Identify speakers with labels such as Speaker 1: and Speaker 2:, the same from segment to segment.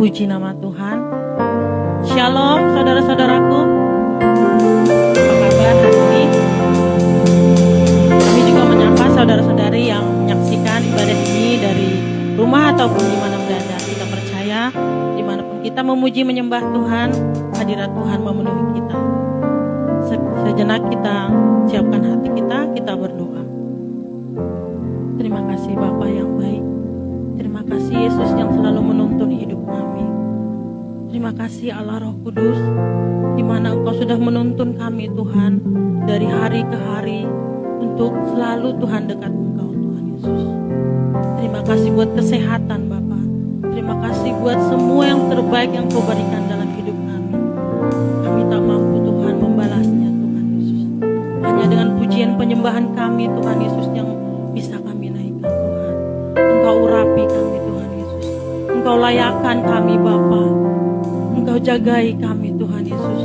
Speaker 1: Puji nama Tuhan. Shalom saudara-saudaraku. Apa kabar hari ini? Kami juga menyapa saudara-saudari yang menyaksikan ibadah ini dari rumah ataupun di mana berada. Kita percaya dimanapun kita memuji menyembah Tuhan, hadirat Tuhan memenuhi kita. Sejenak kita siapkan hati kita berdoa. Terima kasih Bapa yang baik. Terima kasih Yesus yang selalu menuntun hidup kami. Terima kasih Allah Roh Kudus, di mana Engkau sudah menuntun kami Tuhan dari hari ke hari untuk selalu Tuhan dekat Engkau Tuhan Yesus. Terima kasih buat kesehatan Bapa. Terima kasih buat semua yang terbaik yang Kau berikan dalam hidup kami. Kami tak mampu Tuhan membalasnya Tuhan Yesus. Hanya dengan pujian penyembahan kami Tuhan Yesus yang bisa kami naikkan Tuhan. Engkau urapi kami Tuhan Yesus. Engkau layakkan kami Bapa. Engkau jagai kami Tuhan Yesus.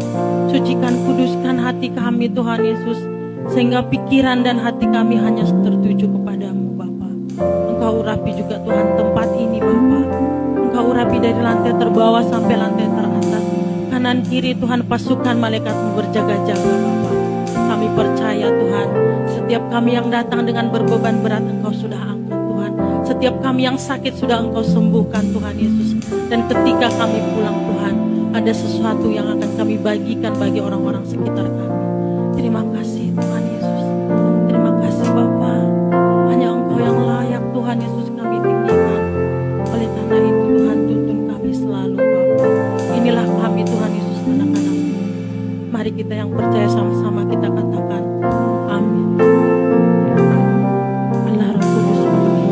Speaker 1: Sucikan, kuduskan hati kami Tuhan Yesus, sehingga pikiran dan hati kami hanya tertuju kepadamu Bapa. Engkau urapi juga Tuhan tempat ini Bapa. Engkau urapi dari lantai terbawah sampai lantai teratas. Kanan kiri Tuhan, pasukan malaikatmu berjaga-jaga Bapa. Kami percaya Tuhan, setiap kami yang datang dengan berbeban berat Engkau sudah angkat Tuhan. Setiap kami yang sakit sudah Engkau sembuhkan Tuhan Yesus. Dan ketika kami pulang Tuhan, ada sesuatu yang akan kami bagikan bagi orang-orang sekitar kami. Terima kasih Tuhan Yesus. Terima kasih Bapa. Hanya Engkau yang layak Tuhan Yesus kami tinggikan. Oleh karena itu Tuhan, tuntun kami selalu Bapa. Inilah kami Tuhan Yesus, anak-anak-Mu. Mari kita yang percaya sama-sama kita katakan amin. Allah Roh Kudus memenuhi.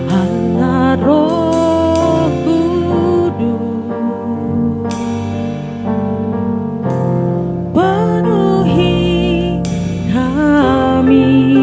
Speaker 1: Allah Roh Kudus penuhi kami.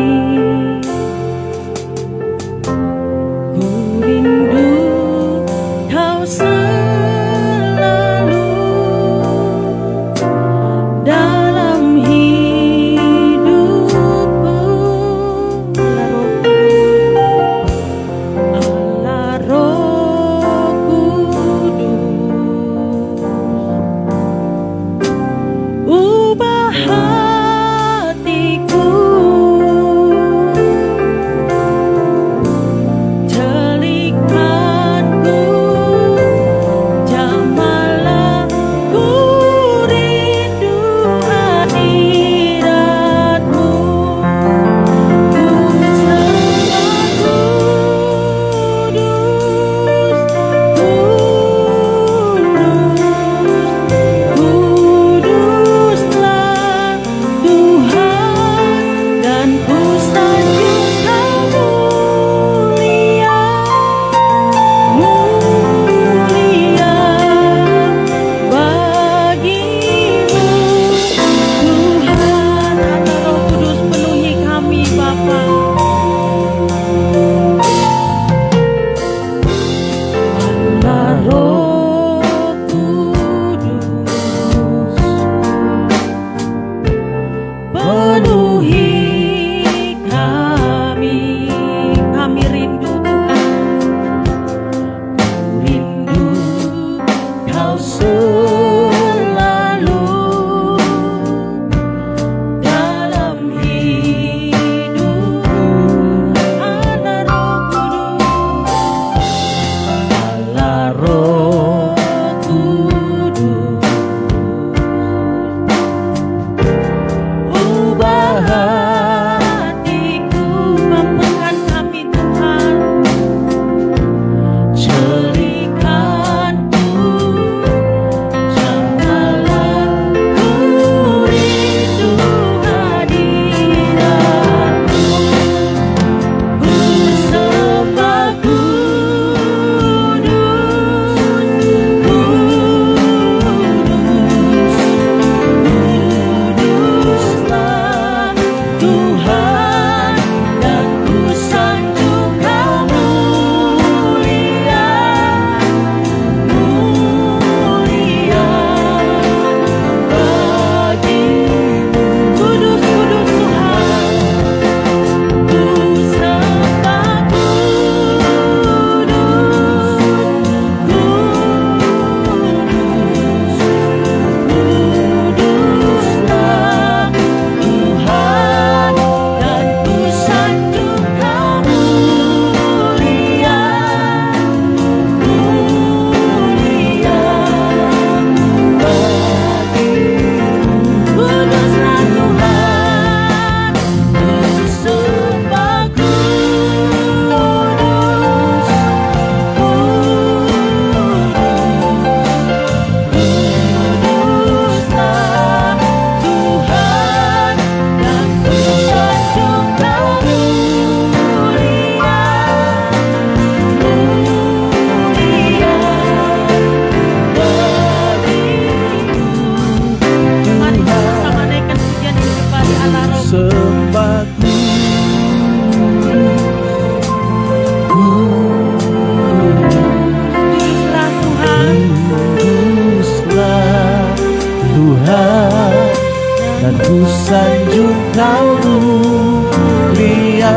Speaker 2: Kau mulia,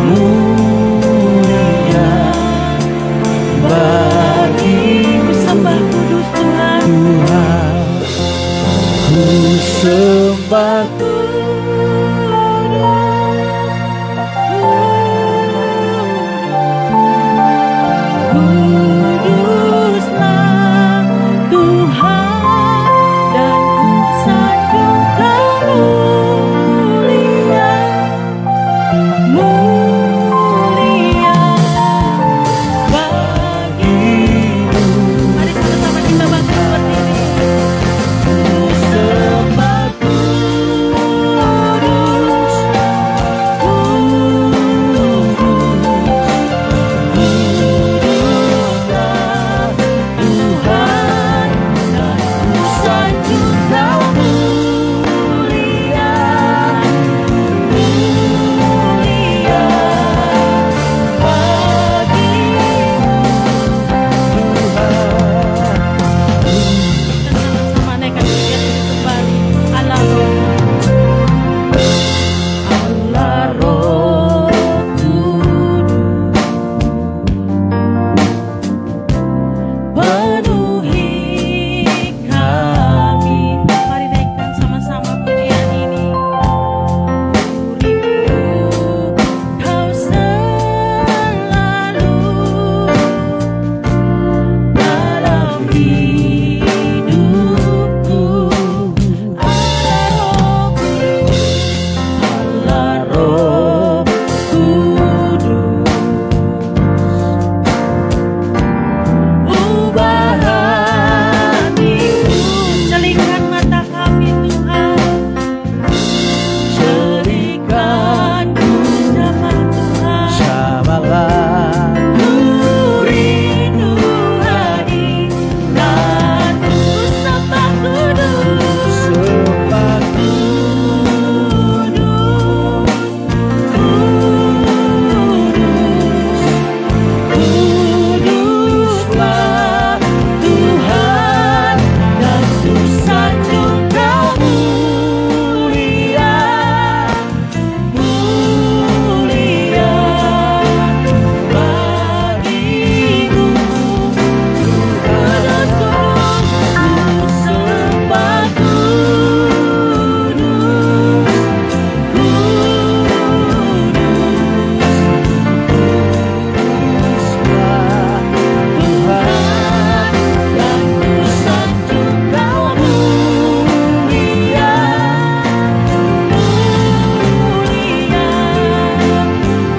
Speaker 2: mulia bagimu.
Speaker 1: Sembah kudus Tuhan,
Speaker 2: Tuhan, ku sembah
Speaker 1: kuduslah Tuhan, dan ku sanjung Kau mulia, mulia bagimu. Mari sama-sama kita bangkit berdiri.
Speaker 2: sembah kudus, kuduslah Tuhan, dan ku sanjung Kau mulia, mulia bagimu Tuhan.
Speaker 1: Sama-sama naikkan pujian ini kembali. Allah Roh Kudus, penuhi kami. Mari naikkan sama-sama pujian ini. Ku rindu Kau selalu dalam hidupku. Allah Roh Kudus, ubah hatiku. Celingkan mata kami Tuhan, celingkan ku sama Tuhan.
Speaker 2: Samalah
Speaker 1: Ku rindu hadiratmu. Sembah kudus,
Speaker 2: sembah
Speaker 1: kuduslah Tuhan, dan ku sanjung Kau mulia, mulia bagimu. Kudus, ku sembah Tuhan, dan ku sanjung Kau mulia, mulia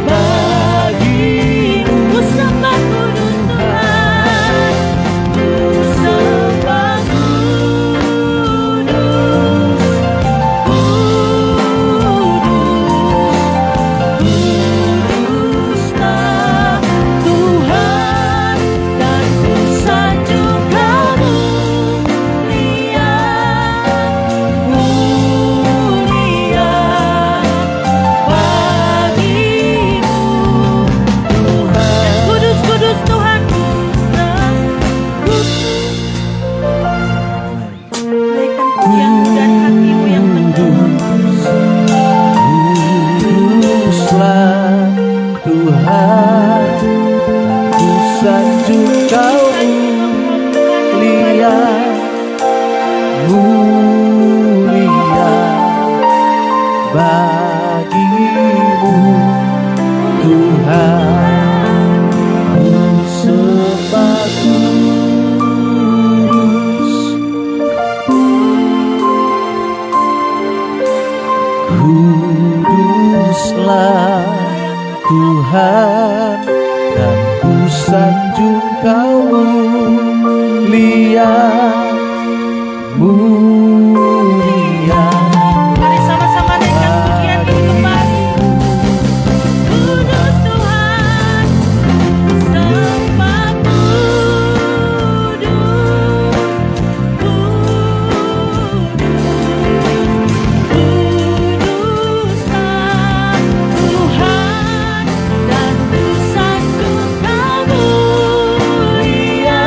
Speaker 1: bagimu. Ku sembah kudus Tuhan, ku sembah kuduslah Tuhan, dan ku sanjung Kau mulia, mulia bagimu. Kudus, kudus Tuhan, naikkan pujianmu dari hatimu yang teguh.
Speaker 2: Kuduslah Tuhan, ku sanjung Kau mulia, mulia bagimu Tuhan. Ku sembah kudus, kuduslah Tuhan, dan ku sanjung Kau mulia, mulia
Speaker 1: Mari sama-sama naikkan pujian ini kembali. Kudus Tuhan, sembah kuduslah Tuhan, dan ku sanjung Kau mulia,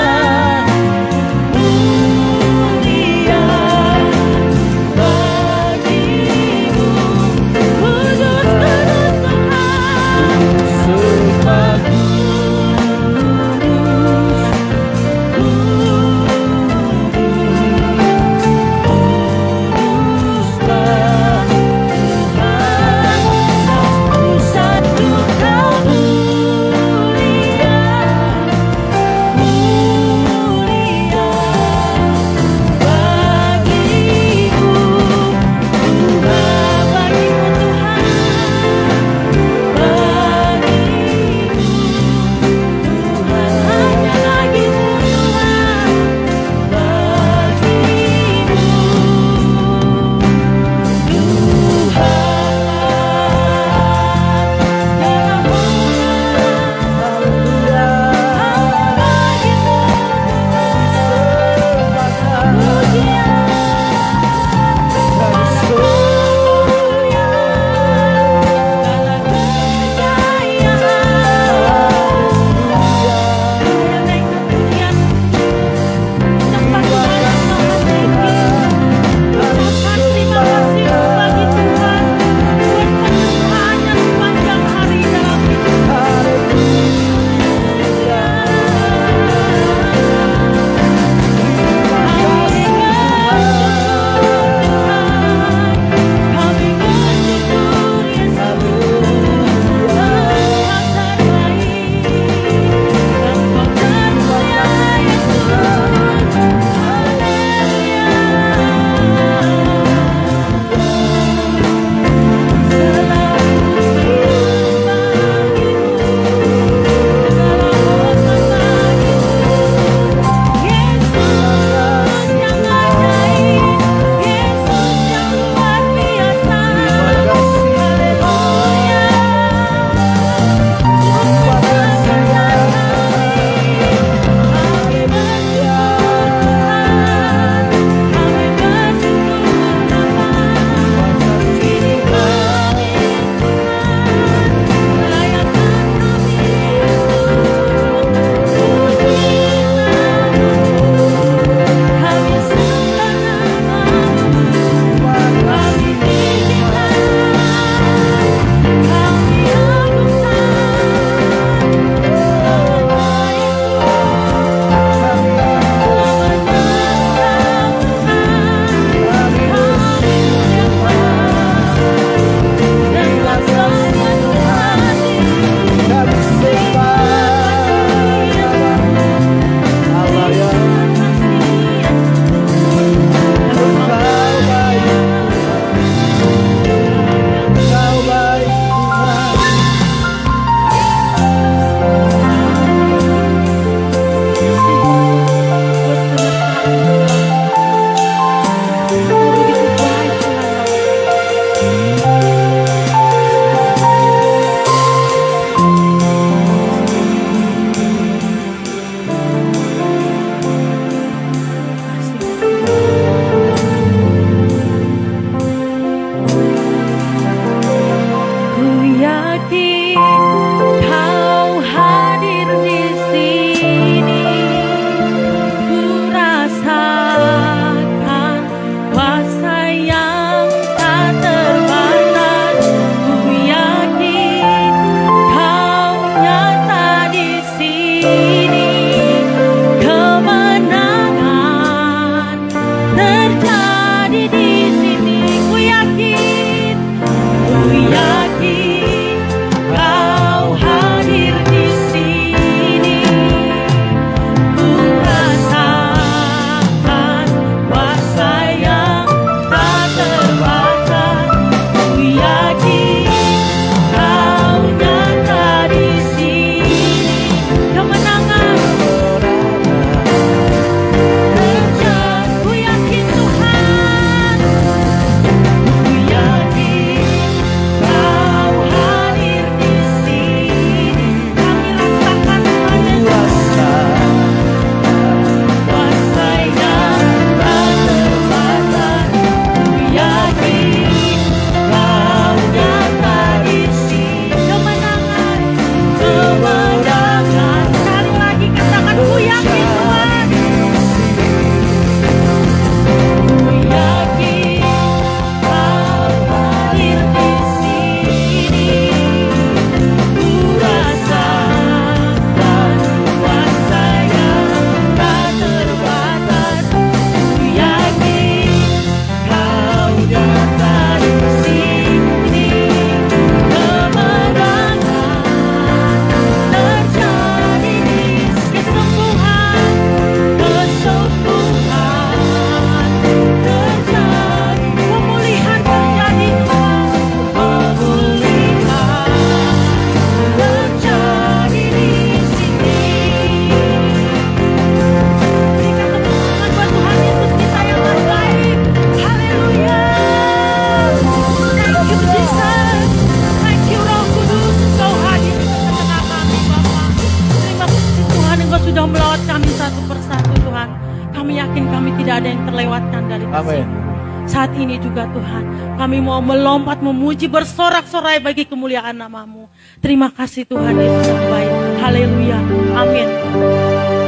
Speaker 1: kami yakin kami tidak ada yang terlewatkan dari
Speaker 2: Amin.
Speaker 1: kasih-Mu. Saat ini juga Tuhan, kami mau melompat memuji bersorak-sorai bagi kemuliaan nama-Mu. Terima kasih Tuhan Yesus yang baik. Haleluya. Amin.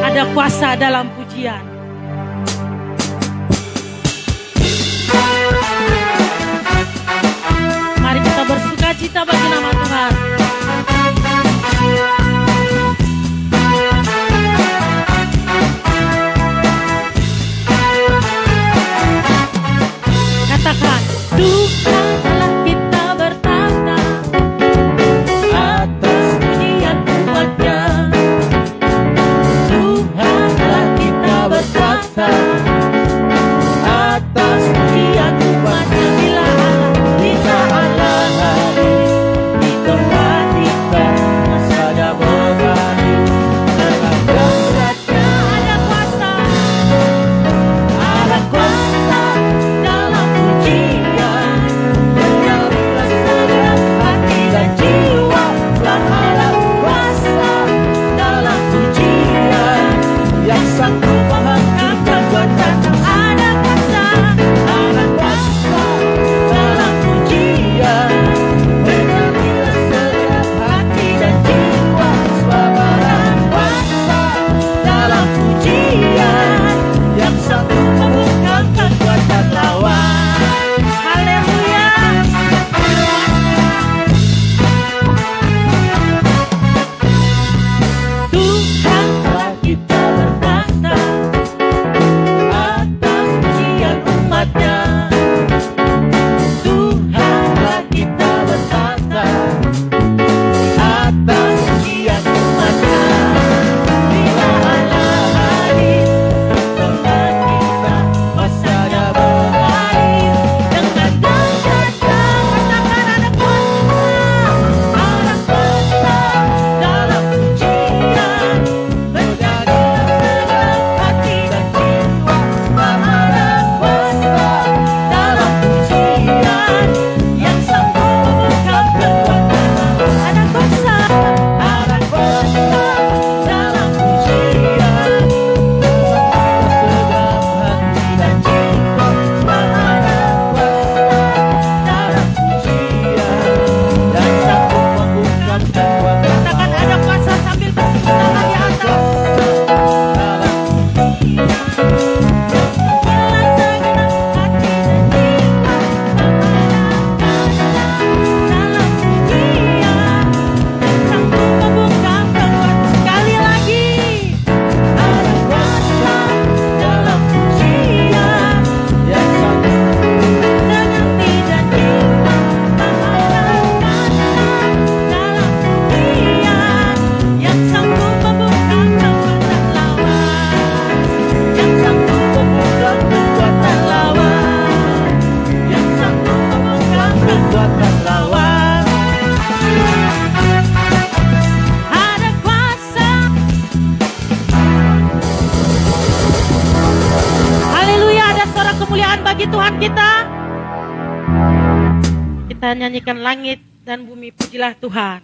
Speaker 1: Ada kuasa dalam pujian. Mari kita bersukacita bagi nama Tuhan. Katakan, Tuhan telah kita bertata
Speaker 2: Atas
Speaker 1: pujian umat-Nya.
Speaker 2: Tuhan telah kita berkata atas
Speaker 1: Pujian umat-Nya bila Allah
Speaker 2: hadir di tempat kita, saja berani dengan dahsyatnya.
Speaker 1: ada kuasa
Speaker 2: Dalam pujian menyalurkan segenap hati dan jiwa, dan ada kuasa dalam pujian yang sanggup menghancurkan kekuatan.
Speaker 1: ada kuasa
Speaker 2: Ada kuasa dalam pujian menyalurkan segenap hati dan jiwa, sebab ada kuasa dalam pujian yang sanggup membungkam kekuatan lawan.
Speaker 1: Haleluya. Tuhan
Speaker 2: Telah kita bertata atas pujian umat-Nya. Tuhan telah kita bertata atas pujian umat-Nya. Bila Allah hadir tempat kita, masanya berakhir dengan dahsyatnya.
Speaker 1: katakan ada kuasa.
Speaker 2: Ada kuasa dalam pujian menjadikan segenap hati dan jiwa, sebab ada kuasa dalam pujian yang sanggup membungkam kekuatan.
Speaker 1: Ada kuasa.
Speaker 2: Ada kuasa dalam pujian segenap hati dan jiwa, sebab ada kuasa dalam pujian yang sanggup membungkam kekuatan.
Speaker 1: Katakan ada kuasa sambil bertepuk tangan di atas. Sekali lagi.
Speaker 2: Ada kuasa dalam pujian yang sanggup
Speaker 1: Seganti dan jiwa mengalahkan dalam pujian yang sanggup membungkam kekuatan lawan, yang sanggup membungkam kekuatan lawan, yang sanggup membungkam kekuatan lawan. Ada kuasa. Haleluya, ada suara kemuliaan bagi Tuhan kita. Kita nyanyikan langit dan bumi, pujilah Tuhan.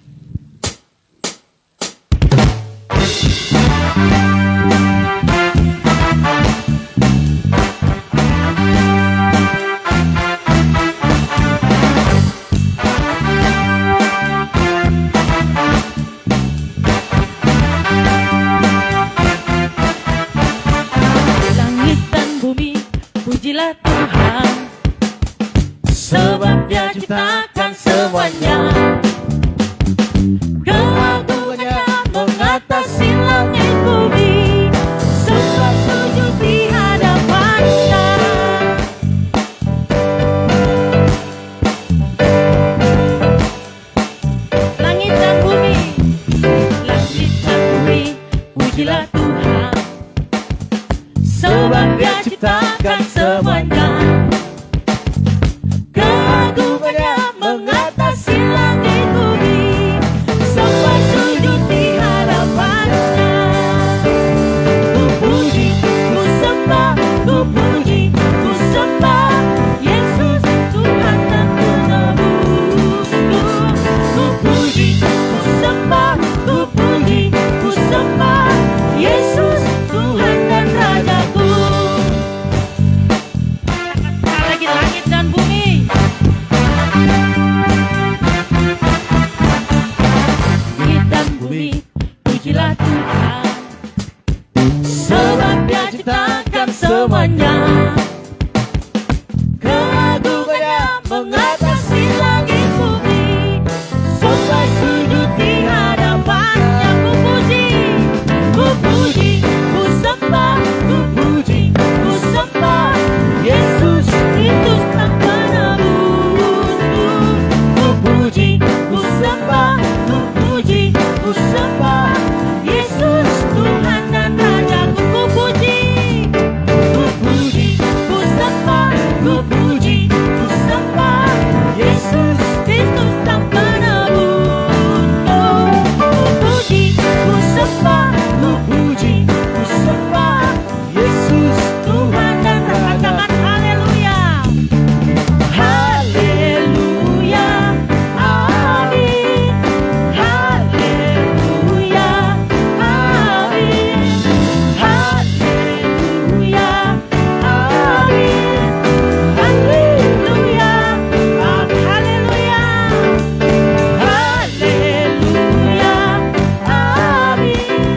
Speaker 1: Langit dan bumi, pujilah Tuhan, sebab Dia ciptakan semuanya. Keagungannya mengatasi langit bumi, semua sujud di hadapan-Nya. Langit dan bumi, pujilah Tuhan, sebab Dia ciptakan semuanya. Keagungannya mengatasi langit bumi, semua sujud di hadapan-Nya. Ku puji, ku sembah, ku puji, ku sembah Yesus Tuhan dan penebusku. Ku puji, ku sembah, ku puji, ku sembah Yesus Tuhan dan Rajaku. semuanya.
Speaker 2: Keagungannya mengatasi langit bumi. Selesai sujud di hadapannya. Ku puji, ku puji, ku sembah, ku puji, ku sembah. Yesus itu sang penebus. Ku puji, ku sembah, ku puji, ku sembah. Yesus Tuhan dan Rajaku. Ku puji, ku puji, ku sembah, ku puji, ku sembah. Yesus itu sang penebus. Ku puji, ku sembah, ku puji, ku sembah. Yesus Tuhan dan Raja.
Speaker 1: Haleluya.
Speaker 2: Haleluya, amin. Haleluya, amin. Haleluya, amin. Haleluya,
Speaker 1: Haleluya.
Speaker 2: haleluya, amin.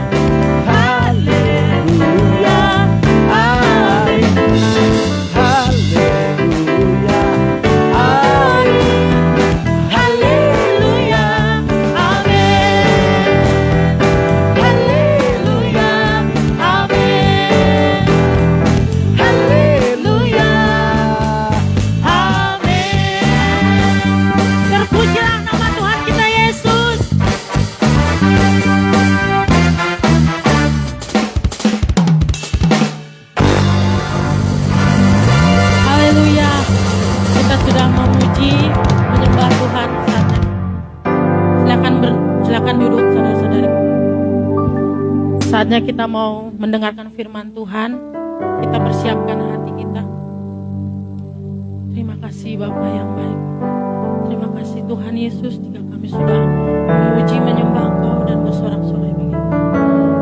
Speaker 2: Haleluya, amin. Haleluya, amin. Haleluya, amin. Haleluya, amin. Haleluya, amin.
Speaker 1: Terpujilah nama Tuhan kita Yesus. Haleluya. Kita sudah memuji, menyembah Tuhan saatnya. Silakan duduk saudara-saudara. Saatnya kita mau mendengarkan firman Tuhan. Kita persiapkan hati kita. Terima kasih Bapa yang baik. Terima kasih Tuhan Yesus jika kami sudah memuji, menyembah Engkau dan bersorak-sorai begitu.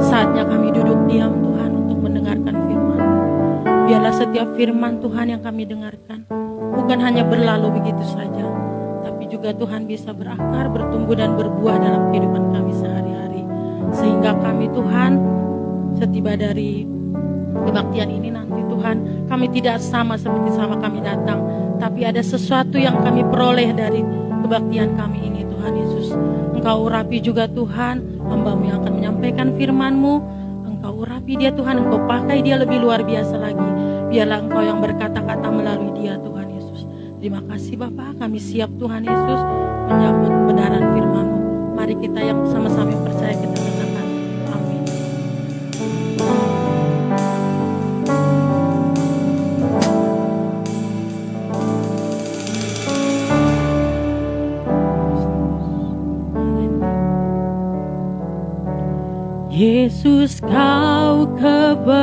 Speaker 1: Saatnya kami duduk diam Tuhan untuk mendengarkan firman. Biarlah setiap firman Tuhan yang kami dengarkan bukan hanya berlalu begitu saja, tapi juga Tuhan bisa berakar, bertumbuh dan berbuah dalam kehidupan kami sehari-hari. Sehingga kami Tuhan setiba dari kebaktian ini nanti Tuhan, kami tidak sama seperti sama kami datang, tapi ada sesuatu yang kami peroleh dari kebaktian kami ini Tuhan Yesus. Engkau urapi juga Tuhan hamba-Mu yang akan menyampaikan firman-Mu. Engkau urapi dia Tuhan, Engkau pakai dia lebih luar biasa lagi. Biarlah Engkau yang berkata-kata melalui dia Tuhan Yesus. Terima kasih Bapa, kami siap Tuhan Yesus menyambut kebenaran firman-Mu. Mari kita yang sama-sama percaya kita katakan amin. Yesus kau kebenaran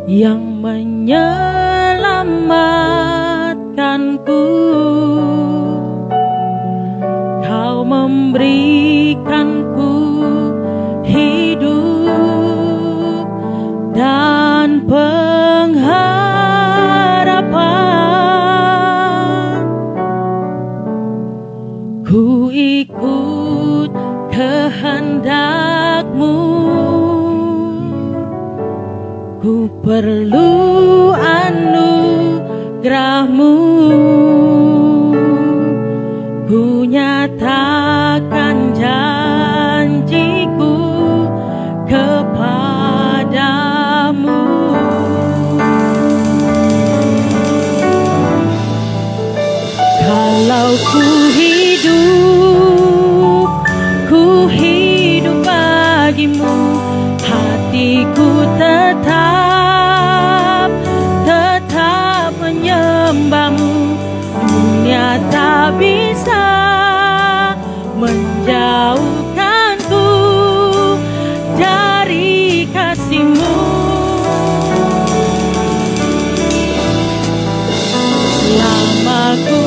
Speaker 1: yang menyelamatkanku. Kau memberikanku hidup dan pengharapan. Ku ikut kehendak-Mu. Ku perlu anugerah-Mu. Ku nyatakan janjiku kepadamu. Kalau ku hidup bagimu, hatiku tetap menyembah-Mu. Dunia tak bisa menjauhkanku dari kasih-Mu. Selama ku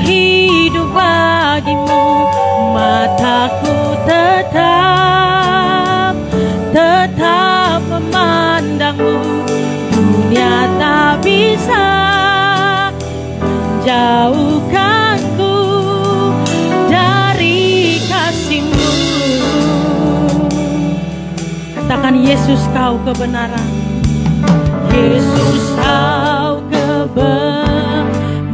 Speaker 1: hidup bagimu, mataku tetap memandang-Mu. Dunia tak bisa menjauhkanku dari kasih-Mu. Katakan Yesus kau kebenaran. Yesus kau kebenaran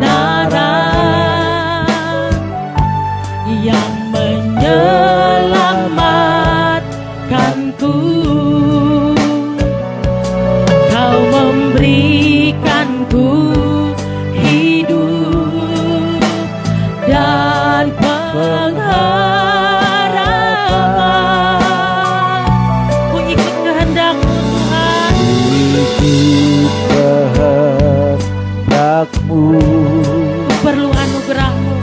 Speaker 1: yang menyelamatkanku. Kau memberikanku hidup dan pengharapan. Ku ikut kehendak-Mu Tuhan.
Speaker 2: Ikut kehendak-Mu.
Speaker 1: Perlu anugerah-Mu.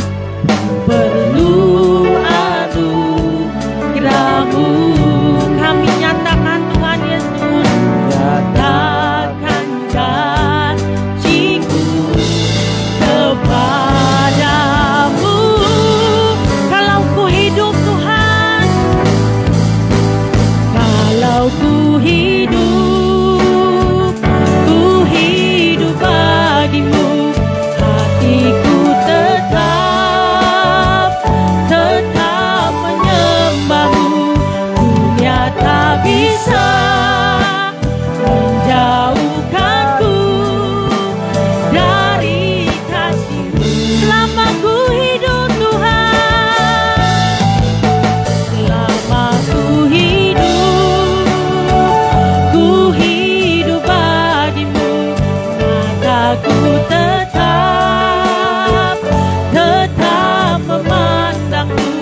Speaker 1: Perlu anugerah-Mu. Kami nyatakan Tuhan Yesus. Nyatakan janji-Ku kepadamu. Kalau ku hidup Tuhan, kalau ku hidup bagimu. Hatiku tetap menyembahmu. Dunia tak bisa menjauhkanku dari kasih-Mu. Selama ku hidup Tuhan, selama ku hidup bagimu. Mataku tetap memandangmu.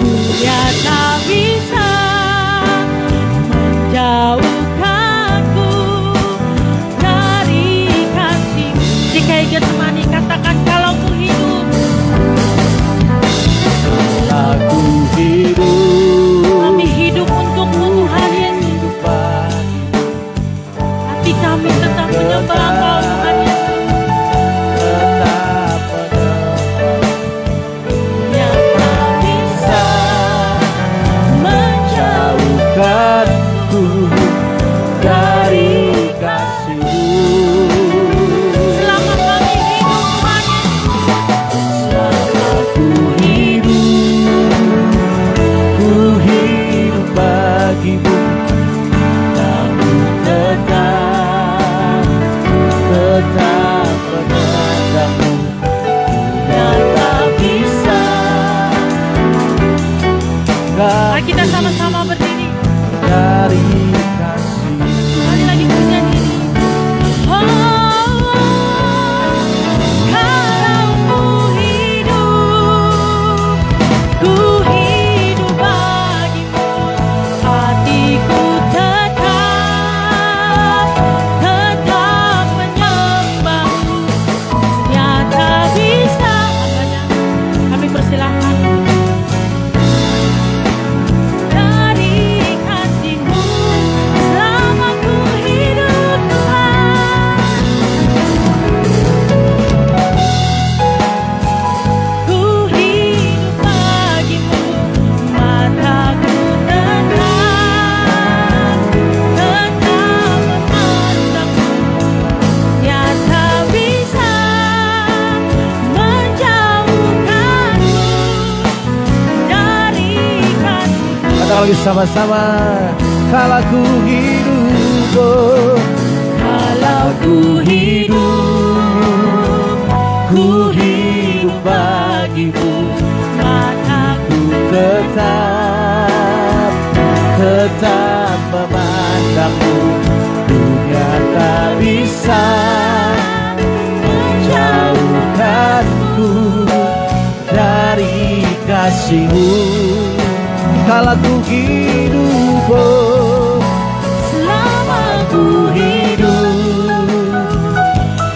Speaker 1: Dunia tak bisa menjauhkanku dari kasih-Mu. Jika Getsemani, katakan kalau ku hidup.
Speaker 2: Aku hidup.
Speaker 1: Kami hidup untuk-Mu Tuhan Yesus. Hati kami tetap menyembah Engkau Tuhan Yesus.
Speaker 2: Tetap
Speaker 1: Yang tak bisa
Speaker 2: menjauhkanku dari kasih-Mu.
Speaker 1: selama kami hidup Tuhan Yesus.
Speaker 2: Selama ku hidup bagimu. Aku tetap memandangmu. Dan tak bisa
Speaker 1: Mari kita sama-sama berdiri.
Speaker 2: dari kasih.
Speaker 1: Kembali lagi pujian ini. Oh, kalau ku hidup bagimu. Hatiku tetap menyembahmu. Dunia tak bisa. Makanya kami persilahkan dari kasih-Mu. Selama ku hidup Tuhan, ku hidup bagimu. Mataku tetap memandangmu. Dia tak bisa menjauhkanmu dari kasih-Mu.
Speaker 2: Kata lagi sama-sama. Kalau ku hidup, oh.
Speaker 1: Kalau ku hidup
Speaker 2: bagimu.
Speaker 1: mataku
Speaker 2: Tetap memandangmu. Dunia tak bisa menjauhkanku dari kasih-Mu. Kalau ku hidup, oh.
Speaker 1: selama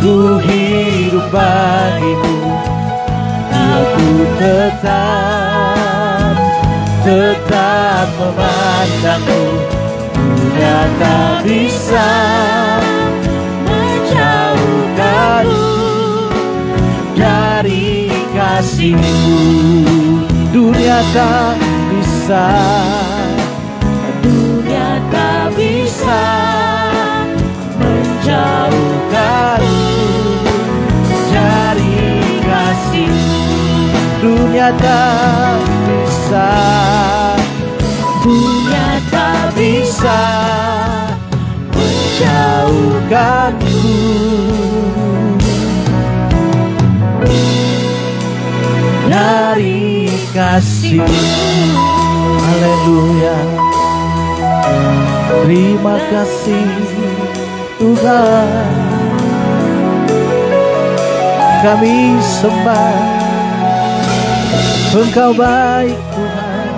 Speaker 2: Ku hidup bagimu. Aku tetap memandangmu. Dunia tak bisa menjauhkanku dari kasih-Mu. Dunia tak bisa. Dunia tak bisa menjauhkanku dari kasih-Mu. Dunia tak bisa. Dunia tak bisa menyembuhkanku. Dari kasih, haleluya. Terima kasih Tuhan, kami sembah Engkau baik Tuhan,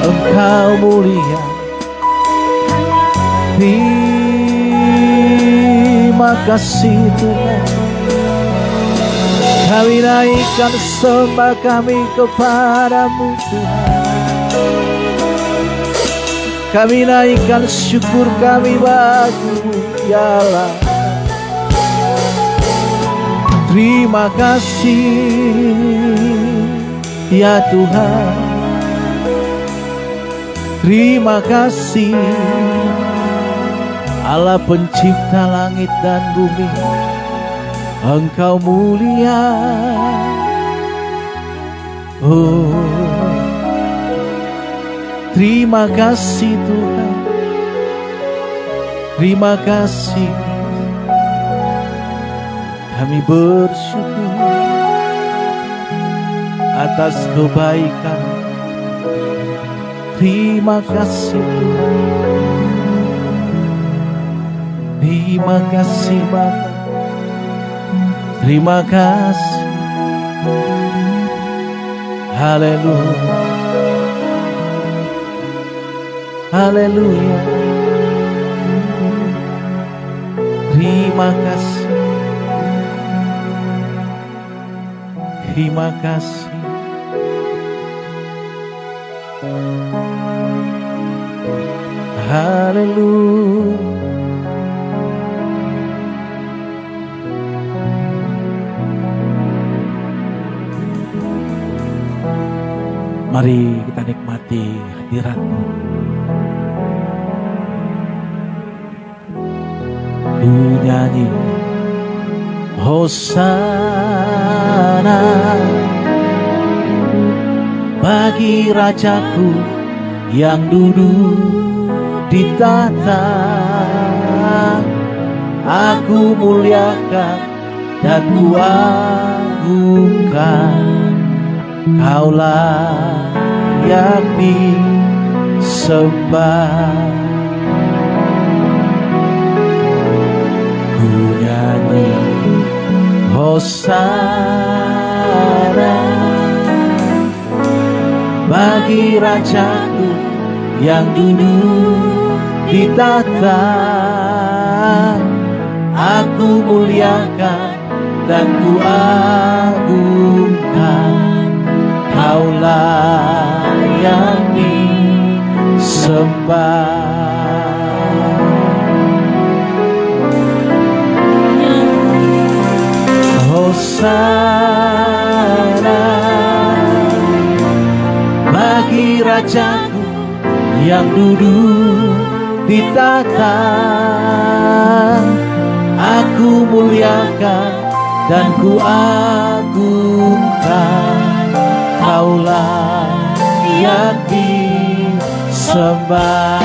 Speaker 2: Engkau mulia. Terima kasih Tuhan, kami naikkan sembah kami kepadamu Tuhan. Kami naikkan syukur kami bagimu ya Allah. Terima kasih ya Tuhan, terima kasih Allah pencipta langit dan bumi. Engkau mulia, oh terima kasih Tuhan, terima kasih. Kami bersyukur atas kebaikan. Terima kasih Tuhan, terima kasih Bapa, terima kasih. Haleluya, haleluya. Terima kasih, terima kasih. Haleluya. Mari kita nikmati hadirat-Mu. Ku nyanyi Hosana bagi Rajaku yang duduk di tahta. Aku muliakan dan ku agungkan, Kaulah yang disembah. Ku nyanyi Hosana bagi Rajaku yang duduk di tahta. Aku muliakan dan ku agungkan, Kaulah yang disembah. Hosana bagi Rajaku yang duduk di tahta. Aku muliakan dan ku agungkan, Kaulah yang disembah.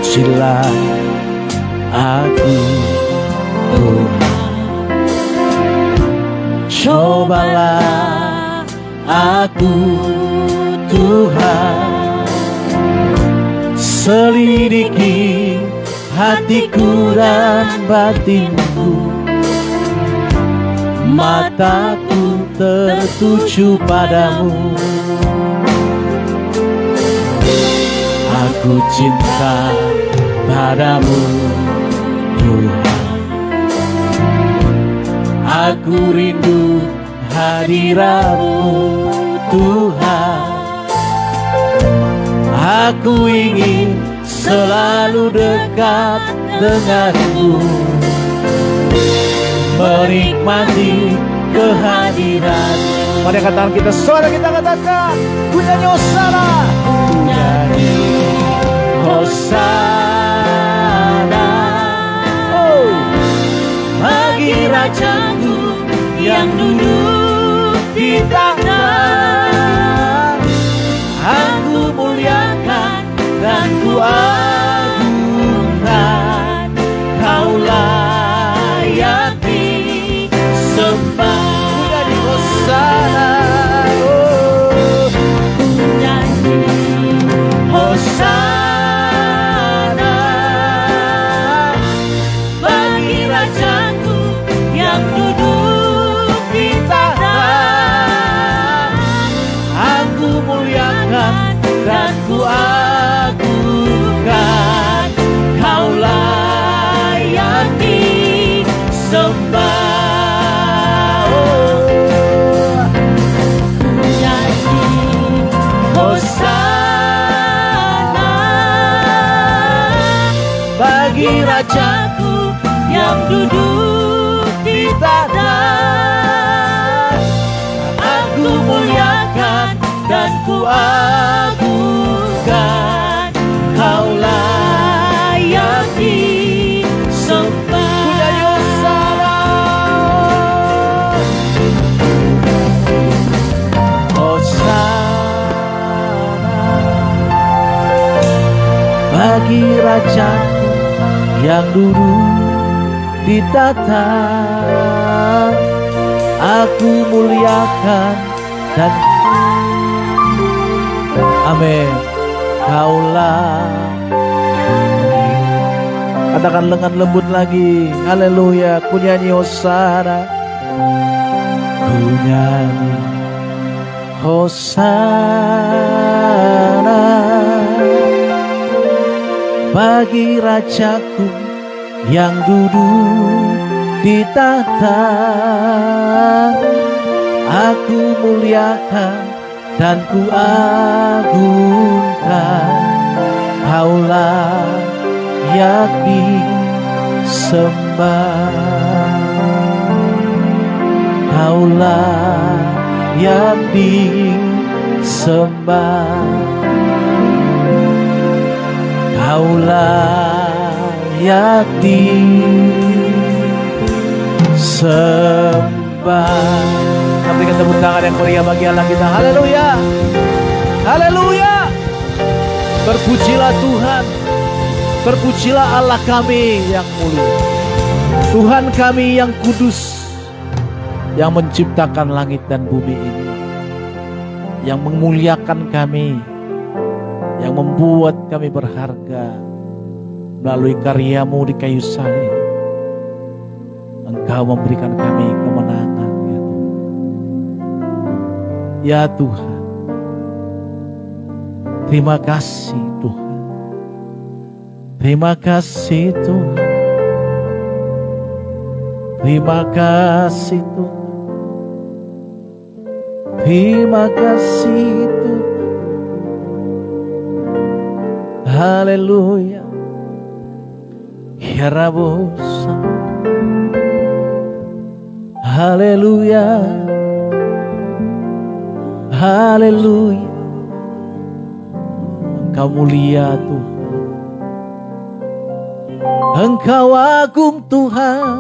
Speaker 2: Pujilah aku Tuhan, cobalah aku Tuhan, selidiki hatiku dan batinku. Mataku tertuju padamu, aku cinta padamu Tuhan. Aku rindu hadirat-Mu Tuhan. Aku ingin selalu dekat denganmu, menikmati kehadiran. Mari katakan kita, suara kita katakan, ku nyanyi Hosana, ku nyanyi Hosana, oh, bagi Rajaku yang duduk di tahta. Aku muliakan
Speaker 1: agungkan, Kau layak disembah.
Speaker 2: Ku nyanyi Hosana. Hosana bagi Rajaku yang dulu ditata, aku muliakan dan amin. Kaulah, katakan lengan lembut lagi, haleluya. Ku nyanyi Hosana, ku nyanyi Hosana bagi Rajaku yang duduk di tahta, aku muliakan dan ku agungkan, Kau layak disembah, Kau layak disembah, Kau layak disembah. Kita berikan tepuk tangan yang meriah bagi Allah kita. Haleluya, haleluya. Berpujilah Tuhan, berpujilah Allah kami yang mulia, Tuhan kami yang kudus, yang menciptakan langit dan bumi ini, yang memuliakan kami, yang membuat kami berharga melalui karyamu di kayu salib. Engkau memberikan kami kemenangan, ya Tuhan. Terima kasih Tuhan, terima kasih Tuhan, terima kasih Tuhan, terima kasih Tuhan. Haleluya, ya Rabosa. Haleluya, haleluya. Engkau mulia Tuhan, Engkau agung Tuhan,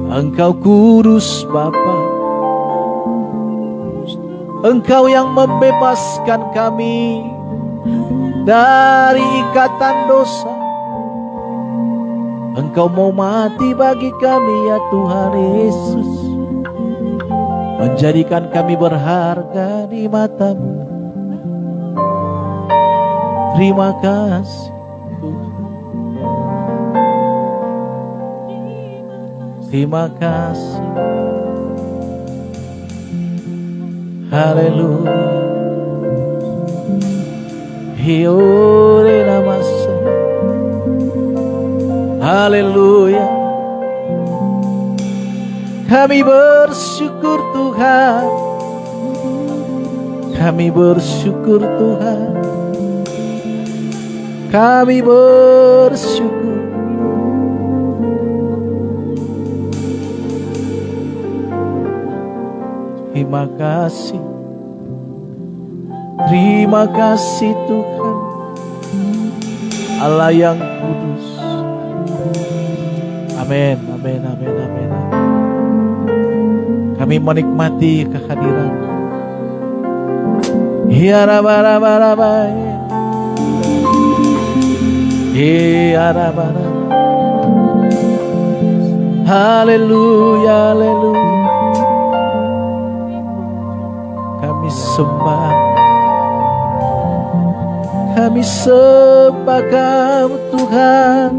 Speaker 2: Engkau kudus Bapa, Engkau yang membebaskan kami dari ikatan dosa. Engkau mau mati bagi kami ya Tuhan Yesus, menjadikan kami berharga di mata-Mu. Terima kasih Tuhan, terima kasih. Haleluya, hiore namasa. Haleluya, kami bersyukur Tuhan, kami bersyukur Tuhan, kami bersyukur. Terima kasih, terima kasih Tuhan, Allah yang kudus. Amin, amin, amin, amin, amin. Kami menikmati kehadiran. Ya Rabba, ya Rabba. Haleluya, haleluya. Kami sembah, kami sembah Kamu Tuhan,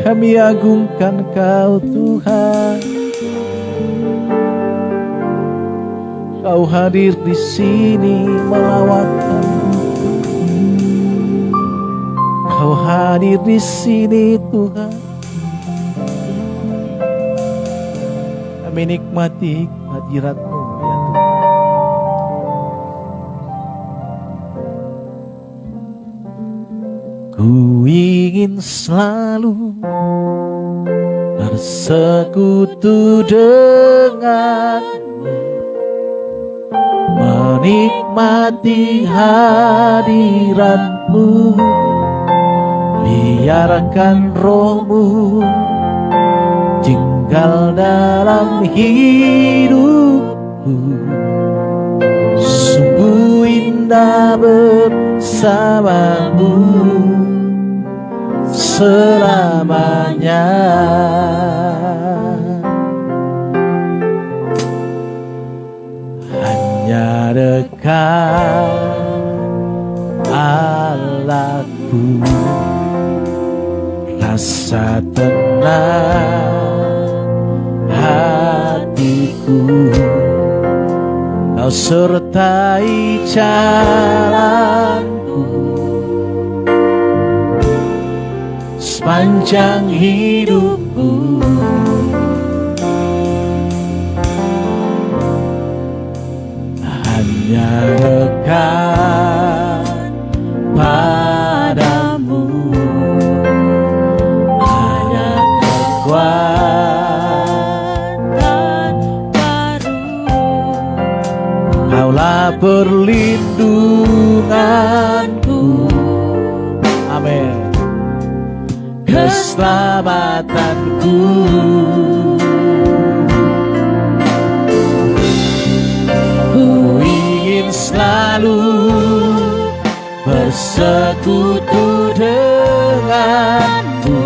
Speaker 2: kami agungkan Kau Tuhan. Kau hadir di sini melawat kami, Kau hadir di sini Tuhan. Kami nikmati hadirat-Mu ya Tuhan. Ku ingin selalu bersekutu denganmu, menikmati hadiratmu. Biarkan rohmu tinggal dalam hidupku. Sungguh indah bersamamu selamanya. Hanya dekat Allahku, rasa tenang hatiku. Kau sertai jalanku sepanjang hidupku. Hanya dekat padamu ada kekuatan baru. Kaulah perlindunganku, amin, keselamatanku. Ku ingin selalu bersekutu denganmu,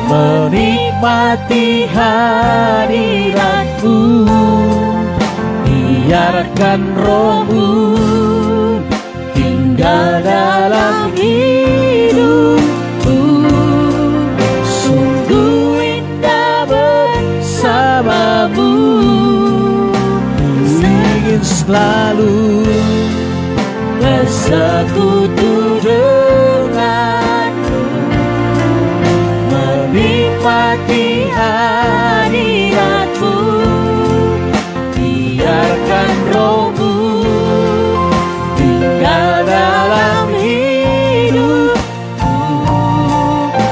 Speaker 2: menikmati hadiratmu. Biarkan rohmu tinggal dalam hidupku. Sungguh indah bersamamu. Ingin selalu bersekutu denganmu, menikmati hadiratmu. Biarkan rohmu tinggal dalam hidupku.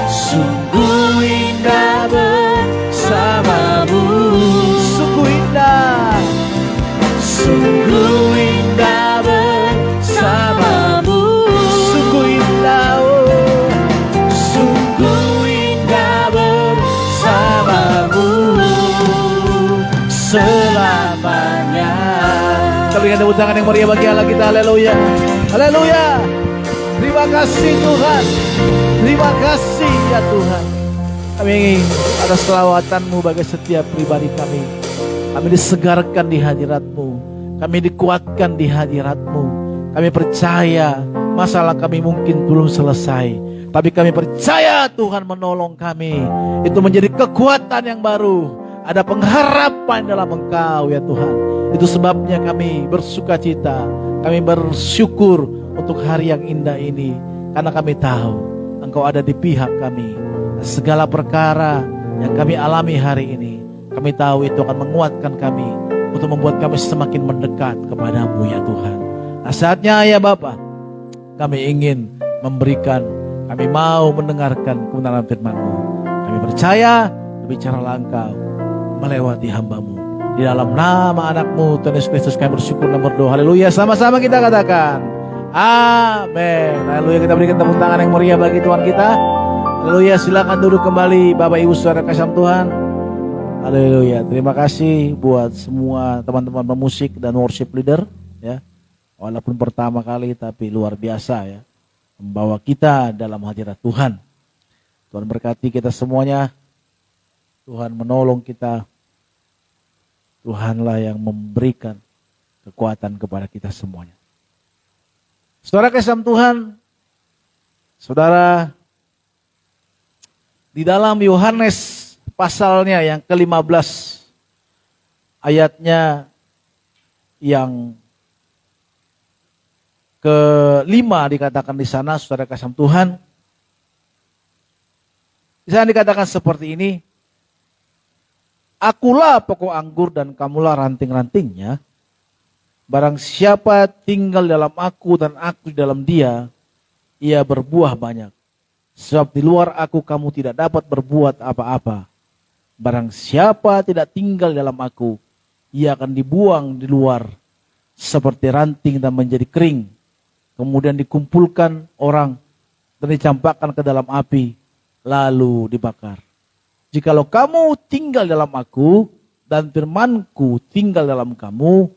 Speaker 2: Sungguh indah bersamamu. Sungguh indah, sungguh indah bersamamu. Sungguh indah, oh, sungguh indah bersamamu selamanya. Kita berikan tepuk tangan yang meriah bagi Allah kita. Haleluya, haleluya. Terima kasih Tuhan, terima kasih ya Tuhan. Kami ingin atas selawatan-Mu bagi setiap pribadi kami. Kami disegarkan di hadirat-Mu, kami dikuatkan di hadirat-Mu. Kami percaya masalah kami mungkin belum selesai, tapi kami percaya Tuhan menolong kami. Itu menjadi kekuatan yang baru. Ada pengharapan dalam Engkau ya Tuhan. Itu sebabnya kami bersuka cita, kami bersyukur untuk hari yang indah ini. Karena kami tahu Engkau ada di pihak kami. Segala perkara yang kami alami hari ini, kami tahu itu akan menguatkan kami untuk membuat kami semakin mendekat kepadamu ya Tuhan. Nah, saatnya ya Bapa, kami ingin memberikan, kami mau mendengarkan kebenaran firman-Mu. Kami percaya, bicaralah Engkau melewati hamba-Mu. Di dalam nama anak-Mu Tuhan Yesus Kristus kami bersyukur dan berdoa. Haleluya, sama-sama kita katakan amin. Haleluya, kita berikan tepuk tangan yang meriah bagi Tuhan kita. Haleluya, silakan duduk kembali Bapak Ibu Saudara kasih Tuhan. Haleluya, terima kasih buat semua teman-teman pemusik dan worship leader ya. Walaupun pertama kali tapi luar biasa ya, membawa kita dalam hadirat Tuhan. Tuhan berkati kita semuanya. Tuhan menolong kita. Tuhanlah yang memberikan kekuatan kepada kita semuanya. Saudara kasih Tuhan, saudara, di dalam Yohanes pasalnya yang ke-15, ayatnya yang ke-5 dikatakan di sana, saudara kasih Tuhan. Di sana dikatakan seperti ini. Akulah pokok anggur dan kamulah ranting-rantingnya. Barang siapa tinggal dalam aku dan aku di dalam dia, ia berbuah banyak. Sebab di luar aku kamu tidak dapat berbuat apa-apa. Barang siapa tidak tinggal dalam aku, ia akan dibuang di luar seperti ranting dan menjadi kering. Kemudian dikumpulkan orang dan dicampakkan ke dalam api, lalu dibakar. Jikalau kamu tinggal dalam aku dan firmanku tinggal dalam kamu,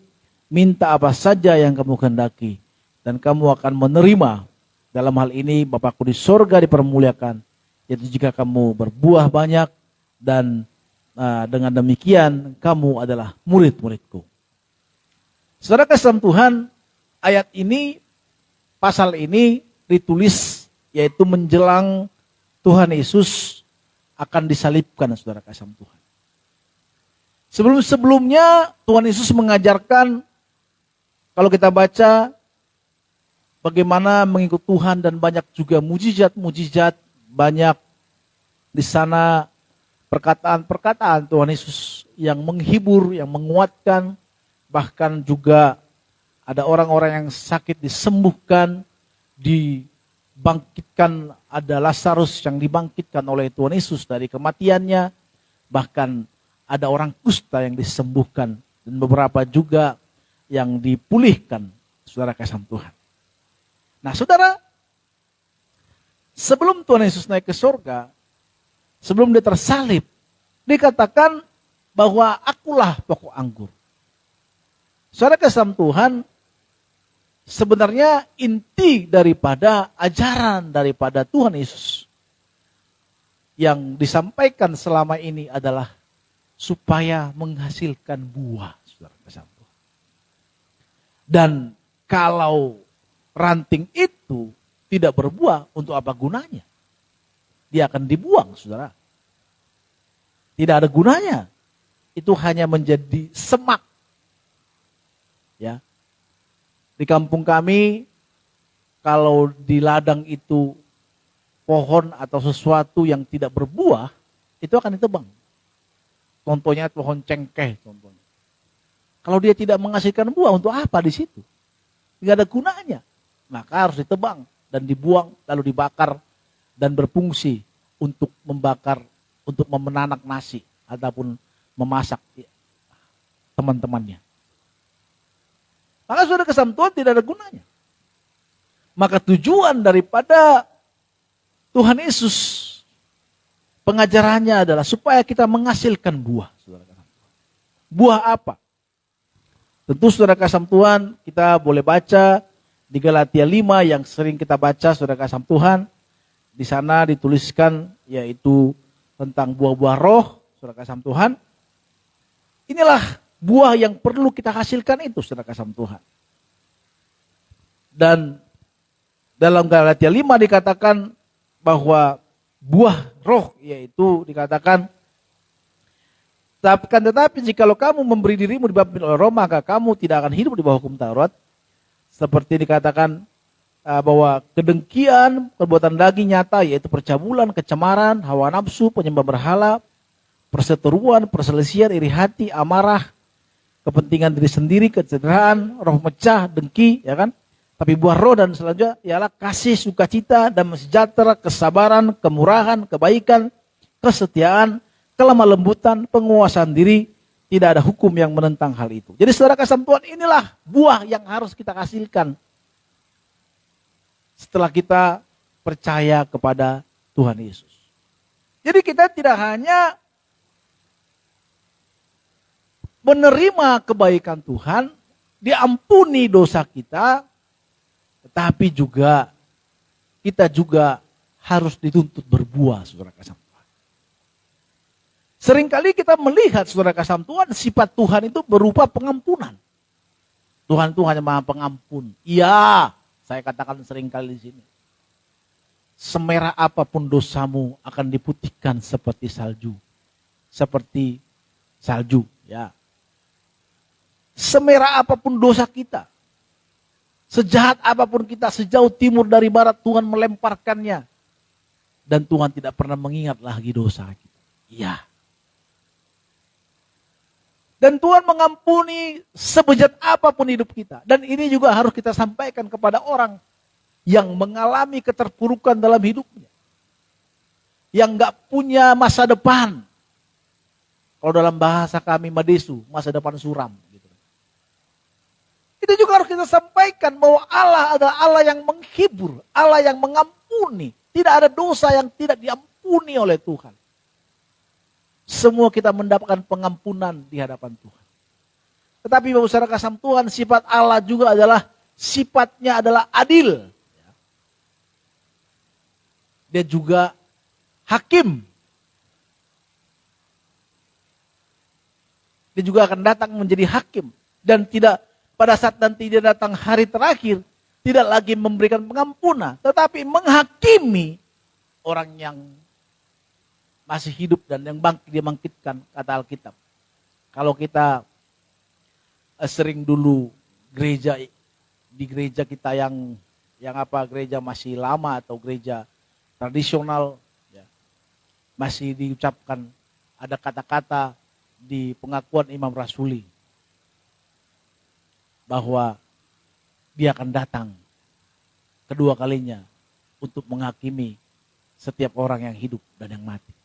Speaker 2: minta apa saja yang kamu kehendaki dan kamu akan menerima. Dalam hal ini Bapakku di sorga dipermuliakan, yaitu jika kamu berbuah banyak dan dengan demikian kamu adalah murid-muridku. Saudara kasih dalam Tuhan, ayat ini, pasal ini ditulis yaitu menjelang Tuhan Yesus akan disalibkan, saudara kasih dalam Tuhan. Sebelum-sebelumnya Tuhan Yesus mengajarkan, kalau kita baca bagaimana mengikut Tuhan dan banyak juga mujizat-mujizat, banyak di sana perkataan-perkataan Tuhan Yesus yang menghibur, yang menguatkan, bahkan juga ada orang-orang yang sakit disembuhkan, dibangkitkan, ada Lazarus yang dibangkitkan oleh Tuhan Yesus dari kematiannya, bahkan ada orang kusta yang disembuhkan, dan beberapa juga yang dipulihkan, saudara kasih Tuhan. Nah saudara, sebelum Tuhan Yesus naik ke surga, sebelum dia tersalib, dikatakan bahwa akulah pokok anggur. Saudara kasih Tuhan, sebenarnya inti daripada ajaran daripada Tuhan Yesus yang disampaikan selama ini adalah supaya menghasilkan buah, saudara kasih Tuhan. Dan kalau ranting itu tidak berbuah, untuk apa gunanya? Dia akan dibuang, saudara. Tidak ada gunanya. Itu hanya menjadi semak. Ya. Di kampung kami, kalau di ladang itu pohon atau sesuatu yang tidak berbuah, itu akan ditebang. Contohnya pohon cengkeh, contohnya. Kalau dia tidak menghasilkan buah, untuk apa di situ? Tidak ada gunanya. Maka harus ditebang dan dibuang, lalu dibakar dan berfungsi untuk membakar, untuk memenanak nasi ataupun memasak teman-temannya. Maka saudara kasih Tuhan tidak ada gunanya. Maka tujuan daripada Tuhan Yesus, pengajarannya adalah supaya kita menghasilkan buah. Saudara. Buah apa? Tentu saudara kasih Tuhan, kita boleh baca di Galatia 5 yang sering kita baca, saudara kasih Tuhan. Di sana dituliskan yaitu tentang buah-buah roh, saudara kasih Tuhan. Inilah buah yang perlu kita hasilkan itu, saudara kasih Tuhan. Dan dalam Galatia 5 dikatakan bahwa buah roh yaitu dikatakan, tetapi jikalau kamu memberi dirimu dibaptis oleh Roh, maka kamu tidak akan hidup di bawah hukum Taurat. Seperti dikatakan bahwa kedengkian, perbuatan daging nyata yaitu percabulan, kecemaran, hawa nafsu, penyembah berhala, perseteruan, perselisihan, iri hati, amarah, kepentingan diri sendiri, kecederaan, roh mecah, dengki, ya kan? Tapi buah roh dan selanjutnya ialah kasih, sukacita, damai sejahtera, kesabaran, kemurahan, kebaikan, kesetiaan, kelemah lembutan, penguasaan diri. Tidak ada hukum yang menentang hal itu. Jadi saudara kasih Tuhan, inilah buah yang harus kita hasilkan setelah kita percaya kepada Tuhan Yesus. Jadi kita tidak hanya menerima kebaikan Tuhan, diampuni dosa kita, tetapi juga kita juga harus dituntut berbuah, saudara kasih Tuhan. Seringkali kita melihat, saudara kasih Tuhan, sifat Tuhan itu berupa pengampunan. Tuhan itu hanya Maha Pengampun. Iya, saya katakan seringkali di sini. Semerah apapun dosamu akan diputihkan seperti salju. Seperti salju, ya. Semerah apapun dosa kita, sejahat apapun kita, sejauh timur dari barat Tuhan melemparkannya. Dan Tuhan tidak pernah mengingat lagi dosa kita. Iya. Dan Tuhan mengampuni sebejat apapun hidup kita. Dan ini juga harus kita sampaikan kepada orang yang mengalami keterpurukan dalam hidupnya, yang gak punya masa depan. Kalau dalam bahasa kami Madesu, masa depan suram. Gitu. Itu juga harus kita sampaikan bahwa Allah adalah Allah yang menghibur, Allah yang mengampuni. Tidak ada dosa yang tidak diampuni oleh Tuhan. Semua kita mendapatkan pengampunan di hadapan Tuhan. Tetapi Bapak Saudara kasih Tuhan, sifat Allah juga adalah, sifatnya adalah adil. Dia juga hakim. Dia juga akan datang menjadi hakim. Dan tidak pada saat nanti dia datang hari terakhir, tidak lagi memberikan pengampunan, tetapi menghakimi orang yang masih hidup dan yang dia bangkitkan, kata Alkitab. Kalau kita sering dulu di gereja kita yang gereja masih lama atau gereja tradisional, ya, masih diucapkan ada kata-kata di pengakuan Imam Rasuli bahwa dia akan datang kedua kalinya untuk menghakimi setiap orang yang hidup dan yang mati.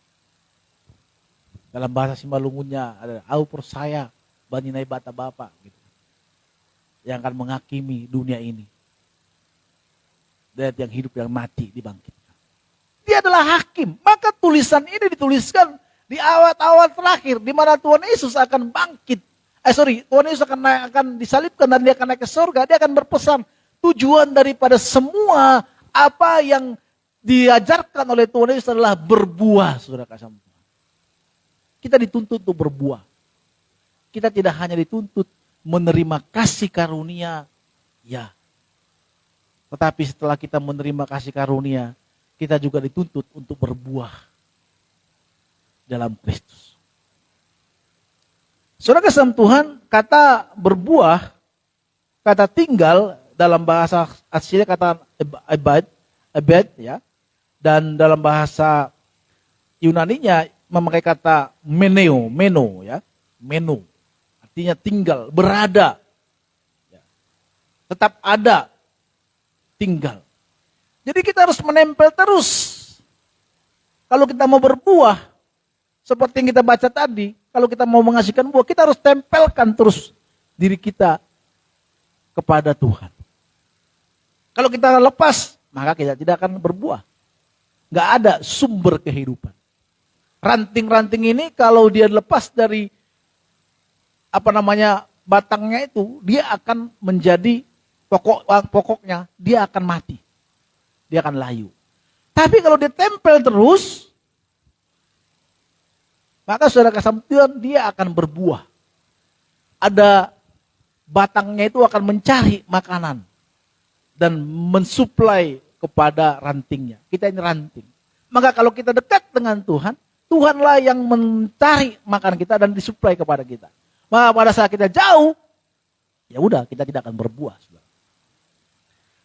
Speaker 2: Dalam bahasa Simalungunnya ada au persaya baninai bata bapak gitu, yang akan menghakimi dunia ini. Dan yang hidup yang mati dibangkitkan. Dia adalah hakim. Maka tulisan ini dituliskan di awal-awal terakhir, di mana Tuhan Yesus akan bangkit. Tuhan Yesus akan disalibkan dan dia akan naik ke surga. Dia akan berpesan tujuan daripada semua apa yang diajarkan oleh Tuhan Yesus adalah berbuah, saudara kasih Tuhan. Kita dituntut untuk berbuah. Kita tidak hanya dituntut menerima kasih karunia, ya. Tetapi setelah kita menerima kasih karunia, kita juga dituntut untuk berbuah dalam Kristus. Saudara kasih Tuhan, kata berbuah, kata tinggal dalam bahasa aslinya kata abad, ya. Dan dalam bahasa Yunaninya memakai kata meno, ya. Meno. Artinya tinggal, berada. Ya. Tetap ada, tinggal. Jadi kita harus menempel terus. Kalau kita mau berbuah, seperti yang kita baca tadi, kalau kita mau menghasilkan buah, kita harus tempelkan terus diri kita kepada Tuhan. Kalau kita lepas, maka kita tidak akan berbuah. Gak ada sumber kehidupan. Ranting-ranting ini kalau dia lepas dari batangnya itu, dia akan menjadi pokoknya, dia akan mati. Dia akan layu. Tapi kalau dia tempel terus, maka saudara kasih Tuhan, dia akan berbuah. Ada batangnya itu akan mencari makanan dan mensuplai kepada rantingnya. Kita ini ranting. Maka kalau kita dekat dengan Tuhan, Tuhanlah yang mencari makanan kita dan disuplai kepada kita. Maka pada saat kita jauh, ya udah, kita tidak akan berbuah.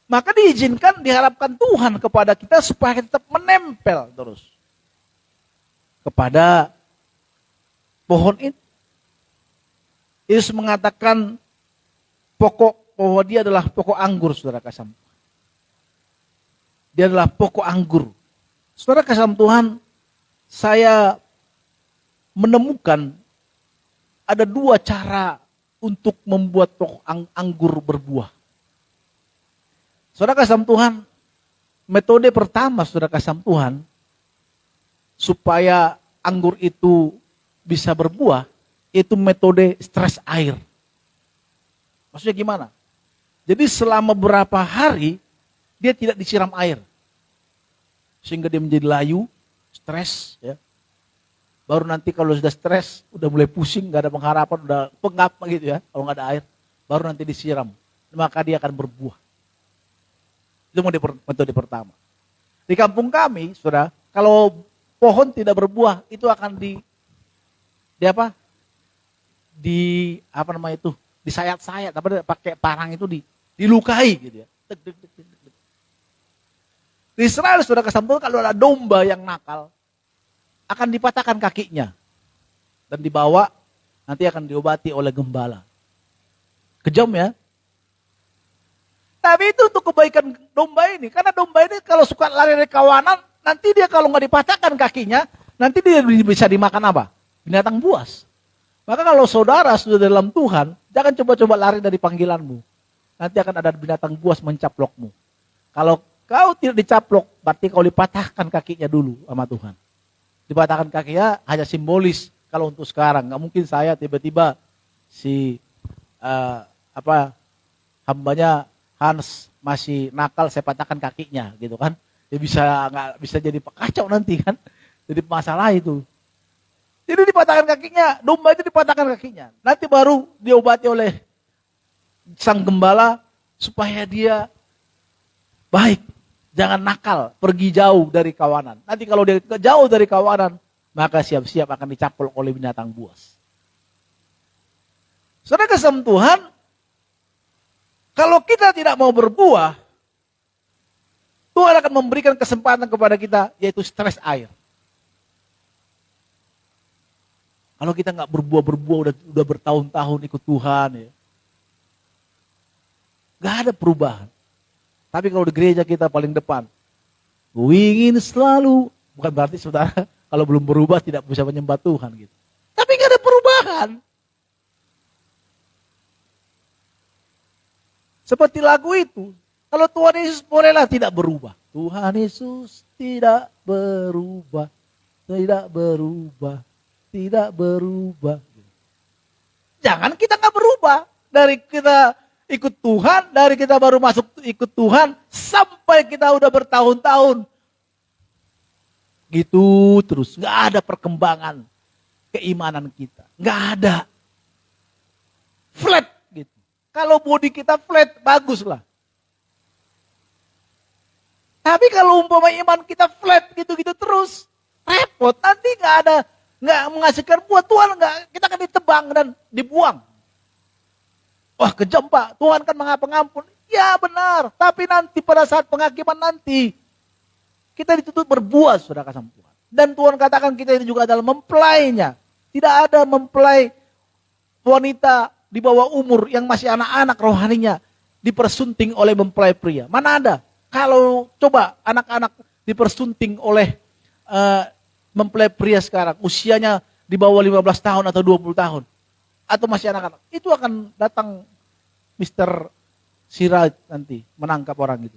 Speaker 2: Maka diizinkan, diharapkan Tuhan kepada kita supaya kita tetap menempel terus kepada pohon itu. Yesus mengatakan bahwa dia adalah pokok anggur, saudara kasih. Dia adalah pokok anggur. Saudara kasih Tuhan, saya menemukan ada dua cara untuk membuat pokok anggur berbuah. Saudara kasih Tuhan, metode pertama saudara kasih Tuhan, supaya anggur itu bisa berbuah, itu metode stres air. Maksudnya gimana? Jadi selama beberapa hari, dia tidak disiram air. Sehingga dia menjadi layu, stres, ya. Baru nanti kalau sudah stres, udah mulai pusing, gak ada pengharapan, udah pengap gitu ya, kalau gak ada air, baru nanti disiram. Maka dia akan berbuah. Itu metode pertama. Di kampung kami, saudara, kalau pohon tidak berbuah, itu akan disayat-sayat, pakai parang itu dilukai gitu ya. Di Israel sudah kesampaian kalau ada domba yang nakal, akan dipatahkan kakinya dan dibawa, nanti akan diobati oleh gembala. Kejam ya. Tapi itu untuk kebaikan domba ini. Karena domba ini kalau suka lari dari kawanan, nanti dia kalau nggak dipatahkan kakinya, nanti dia bisa dimakan apa? Binatang buas. Maka kalau saudara sudah dalam Tuhan, jangan coba-coba lari dari panggilanmu. Nanti akan ada binatang buas mencaplokmu. Kalau kau tidak dicaplok, berarti kau dipatahkan kakinya dulu sama Tuhan. Dipatahkan kakinya hanya simbolis kalau untuk sekarang. Nggak mungkin saya tiba-tiba hambanya Hans masih nakal, saya patahkan kakinya gitu kan. Dia nggak bisa jadi kacau nanti kan. Jadi masalah itu. Jadi dipatahkan kakinya, domba itu dipatahkan kakinya. Nanti baru diobati oleh sang gembala supaya dia baik. Jangan nakal, pergi jauh dari kawanan. Nanti kalau dia jauh dari kawanan, maka siap-siap akan dicaplok oleh binatang buas. Saudara kasih Tuhan, kalau kita tidak mau berbuah, Tuhan akan memberikan kesempatan kepada kita, yaitu stres air. Kalau kita nggak berbuah udah bertahun-tahun ikut Tuhan, ya, nggak ada perubahan. Tapi kalau di gereja kita paling depan, ingin selalu, bukan berarti saudara kalau belum berubah tidak bisa menyembah Tuhan gitu. Tapi nggak ada perubahan. Seperti lagu itu. Kalau Tuhan Yesus bolehlah tidak berubah. Tuhan Yesus tidak berubah. Tidak berubah. Tidak berubah. Jangan kita nggak berubah. Dari kita ikut Tuhan, dari kita baru masuk ikut Tuhan, sampai kita udah bertahun-tahun. Gitu terus. Nggak ada perkembangan keimanan kita. Nggak ada. Flat. Kalau body kita flat, bagus lah. Tapi kalau umpama iman kita flat gitu-gitu terus, repot. Nanti nggak menghasilkan buah. Tuhan kita akan ditebang dan dibuang. Wah kejam Pak, Tuhan kan maha pengampun. Ya benar, tapi nanti pada saat penghakiman nanti, kita dituntut berbuah, saudara kasih Tuhan. Dan Tuhan katakan kita itu juga adalah mempelainya. Tidak ada mempelai wanita di bawah umur yang masih anak-anak rohaninya dipersunting oleh mempelai pria. Mana ada? Kalau coba anak-anak dipersunting oleh mempelai pria sekarang, usianya di bawah 15 tahun atau 20 tahun, atau masih anak-anak, itu akan datang Mr. Siraj nanti menangkap orang itu.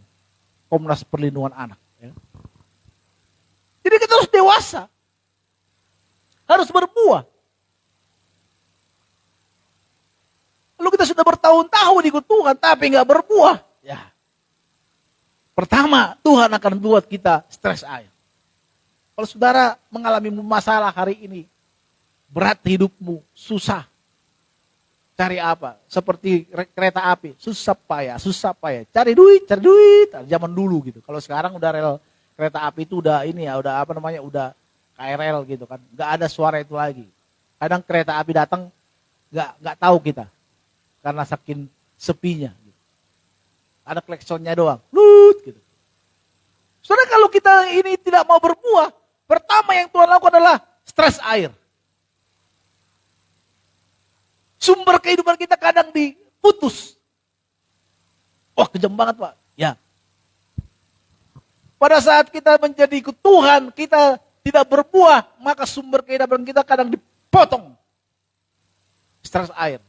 Speaker 2: Komnas Perlindungan Anak. Ya. Jadi kita harus dewasa. Harus berbuah. Lalu kita sudah bertahun-tahun ikut Tuhan, tapi nggak berbuah. Ya. Pertama, Tuhan akan buat kita stres air. Kalau saudara mengalami masalah hari ini, berat hidupmu, susah. Cari apa? Seperti kereta api, susah payah. Cari duit. Zaman dulu gitu. Kalau sekarang udah rel kereta api itu udah udah KRL gitu kan. Nggak ada suara itu lagi. Kadang kereta api datang, nggak tahu kita. Karena saking sepinya. Gitu. Ada kleksonnya doang. Lut gitu. Saudara kalau kita ini tidak mau berbuah, pertama yang Tuhan lakukan adalah stres air. Sumber kehidupan kita kadang diputus. Wah kejam banget Pak. Ya. Pada saat kita menjadi ikut Tuhan, kita tidak berbuah, maka sumber kehidupan kita kadang dipotong. Stres air.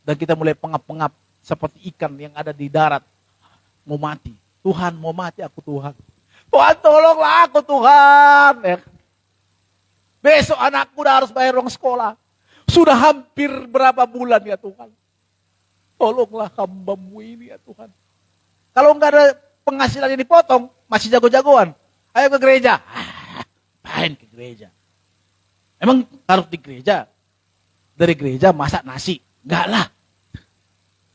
Speaker 2: Dan kita mulai pengap-pengap seperti ikan yang ada di darat. Mau mati. Tuhan mau mati aku Tuhan. Tuhan tolonglah aku Tuhan. Ya. Besok anakku udah harus bayar uang sekolah. Sudah hampir berapa bulan ya Tuhan. Tolonglah hamba-Mu ini ya Tuhan. Kalau nggak ada penghasilan yang dipotong, masih jago-jagoan. Ayo ke gereja. Main ke gereja. Emang harus di gereja? Dari gereja masak nasi? Enggak lah.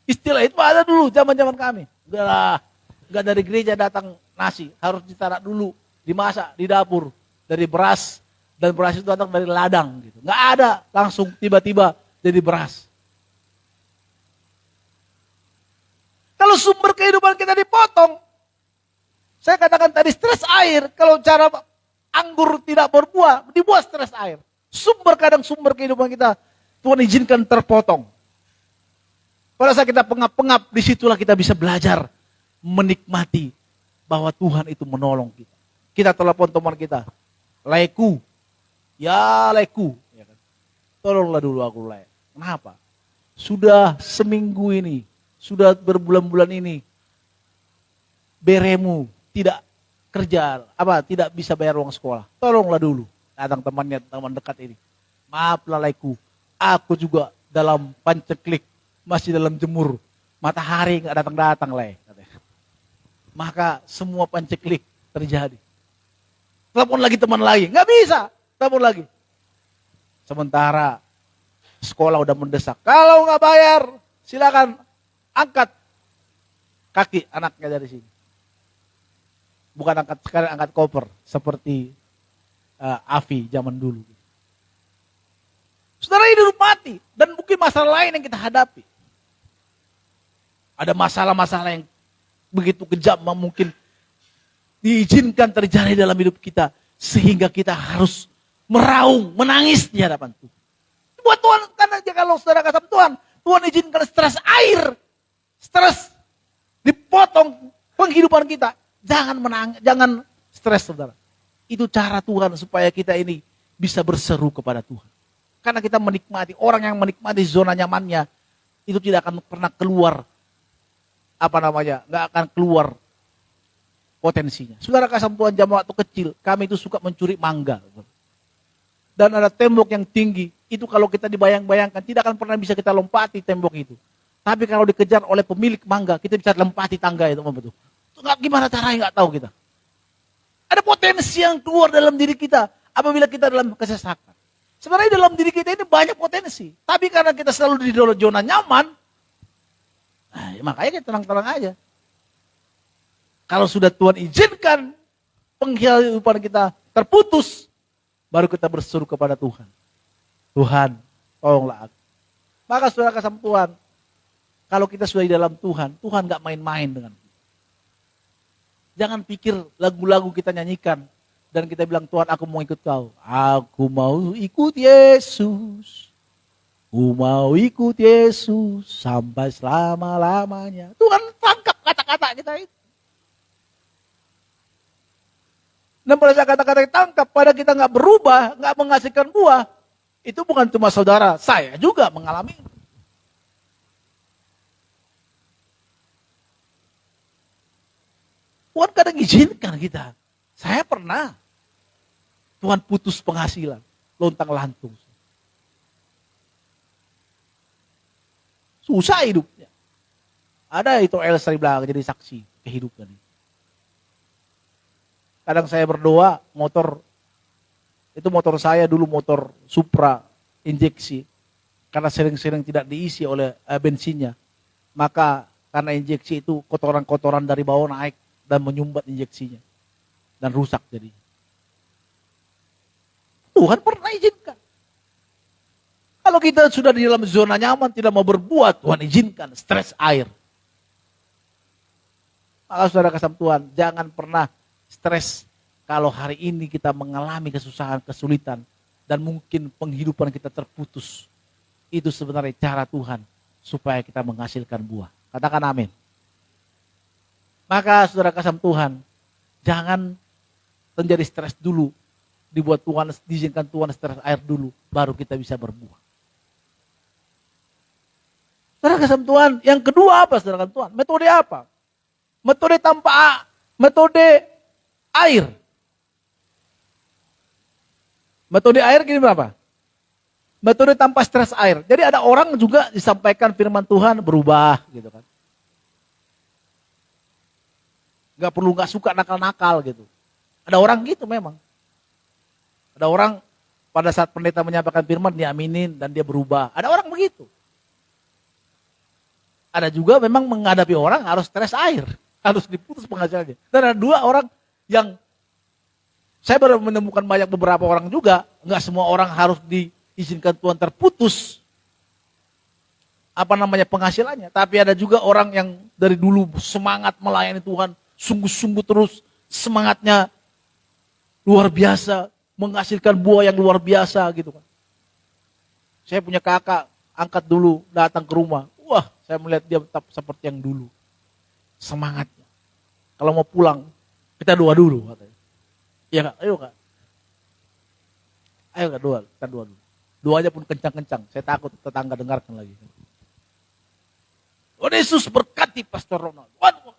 Speaker 2: Istilah itu ada dulu zaman-zaman kami. Udahlah, enggak dari gereja datang nasi, harus ditaruh dulu, dimasak di dapur dari beras, dan beras itu datang dari ladang gitu. Enggak ada langsung tiba-tiba jadi beras. Kalau sumber kehidupan kita dipotong, saya katakan tadi stres air, kalau cara anggur tidak berbuah, dibuat stres air. Sumber kehidupan kita Tuhan izinkan terpotong. Pada saat kita pengap-pengap, disitulah kita bisa belajar menikmati bahwa Tuhan itu menolong kita. Kita telepon teman kita, Leku, ya Leku. Ya kan? Tolonglah dulu aku Le. Kenapa? Sudah seminggu ini, sudah berbulan-bulan ini, beremu tidak kerja, tidak bisa bayar uang sekolah. Tolonglah dulu. Datang temannya, teman dekat ini. Maaflah Leku, aku juga dalam panceklik, masih dalam jemur. Matahari nggak datang-datang Le. Maka semua panceklik terjadi. Telepon lagi teman lagi, nggak bisa. Telepon lagi. Sementara sekolah udah mendesak. Kalau nggak bayar, silakan angkat kaki anaknya dari sini. Bukan angkat sekarang, angkat koper seperti Afi zaman dulu. Saudara, hidup mati dan mungkin masalah lain yang kita hadapi. Ada masalah-masalah yang begitu kejam mungkin diizinkan terjadi dalam hidup kita sehingga kita harus meraung, menangis di hadapan Tuhan. Buat Tuhan, karena kalau saudara kata Tuhan, Tuhan izinkan stres air, stres dipotong penghidupan kita. Jangan menangis, jangan stres saudara. Itu cara Tuhan supaya kita ini bisa berseru kepada Tuhan. Karena kita menikmati, orang yang menikmati zona nyamannya, itu tidak akan pernah keluar, nggak akan keluar potensinya. Saudara kasih Tuhan, jam waktu kecil, kami itu suka mencuri mangga. Dan ada tembok yang tinggi, itu kalau kita dibayang-bayangkan, tidak akan pernah bisa kita lompati tembok itu. Tapi kalau dikejar oleh pemilik mangga, kita bisa lompati tangga itu. Gimana caranya nggak tahu kita. Ada potensi yang keluar dalam diri kita, apabila kita dalam kesesakan. Sebenarnya dalam diri kita ini banyak potensi. Tapi karena kita selalu di zona nyaman, makanya kita tenang-tenang aja. Kalau sudah Tuhan izinkan penghidupan kita terputus, baru kita berseru kepada Tuhan. Tuhan, tolonglah aku. Maka saudara kasih Tuhan, kalau kita sudah di dalam Tuhan, Tuhan gak main-main dengan kita. Jangan pikir lagu-lagu kita nyanyikan, dan kita bilang, Tuhan aku mau ikut kau. Aku mau ikut Yesus. Aku mau ikut Yesus sampai selama-lamanya. Tuhan tangkap kata-kata kita itu. Dan pada saat kata-kata ditangkap, pada kita nggak berubah, nggak menghasilkan buah, itu bukan cuma saudara, saya juga mengalami. Tuhan kadang izinkan kita. Saya pernah. Tuhan putus penghasilan, lontang-lantung. Susah hidupnya. Ada itu Elsa di belakang jadi saksi kehidupan ini. Kadang saya berdoa, motor saya dulu motor Supra injeksi. Karena sering-sering tidak diisi oleh bensinnya. Maka karena injeksi itu kotoran-kotoran dari bawah naik dan menyumbat injeksinya. Dan rusak jadi. Tuhan pernah izinkan. Kalau kita sudah di dalam zona nyaman, tidak mau berbuat, Tuhan izinkan stres air. Maka saudara kasih Tuhan, jangan pernah stres kalau hari ini kita mengalami kesusahan, kesulitan, dan mungkin penghidupan kita terputus. Itu sebenarnya cara Tuhan supaya kita menghasilkan buah. Katakan amin. Maka saudara kasih Tuhan, jangan menjadi stres dulu. Dibuat Tuhan, diizinkan Tuhan stres air dulu, baru kita bisa berbuah. Saudara kasih Tuhan, yang kedua apa saudara kasih Tuhan? Metode apa? Metode air. Metode air gini berapa? Metode tanpa stres air. Jadi ada orang juga disampaikan firman Tuhan berubah gitu kan. Gak suka nakal-nakal gitu. Ada orang gitu memang. Ada orang pada saat pendeta menyampaikan firman dia aminin dan dia berubah. Ada orang begitu. Ada juga memang menghadapi orang harus stres air. Harus diputus penghasilannya. Dan ada dua orang yang saya baru menemukan beberapa orang juga. Enggak semua orang harus diizinkan Tuhan terputus penghasilannya. Tapi ada juga orang yang dari dulu semangat melayani Tuhan. Sungguh-sungguh terus semangatnya luar biasa. Menghasilkan buah yang luar biasa gitu kan. Saya punya kakak, angkat dulu datang ke rumah. Wah, saya melihat dia tetap seperti yang dulu. Semangatnya. Kalau mau pulang, kita doa dulu katanya. Iya Kak, ayo Kak. Ayo Kak doa, kita doa dulu. Doanya pun kencang-kencang. Saya takut tetangga dengarkan lagi. Tuhan Yesus berkati Pastor Ronald. Waduh.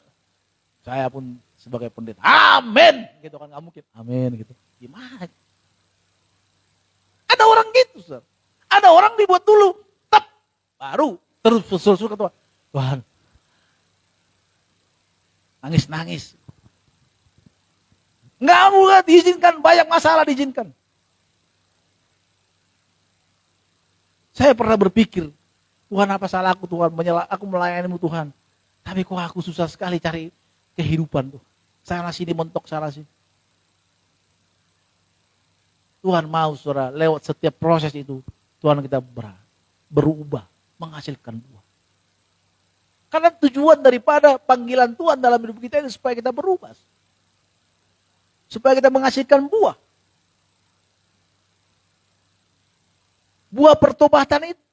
Speaker 2: Saya pun sebagai pendeta, amin. Gitu kan, gak mungkin, amin gitu. Gimana? Ada orang gitu, Saudara. Ada orang dibuat dulu, tep, baru terus susul ke Tuhan. Tuhan, nangis-nangis. Nggak mau diizinkan, banyak masalah diizinkan. Saya pernah berpikir, Tuhan apa salah aku Tuhan, aku melayanimu Tuhan. Tapi kok aku susah sekali cari kehidupan tuh. Sana sini mentok, sana sini. Tuhan mau saudara, lewat setiap proses itu, Tuhan kita berubah, menghasilkan buah. Karena tujuan daripada panggilan Tuhan dalam hidup kita ini supaya kita berubah. Supaya kita menghasilkan buah. Buah pertobatan itu.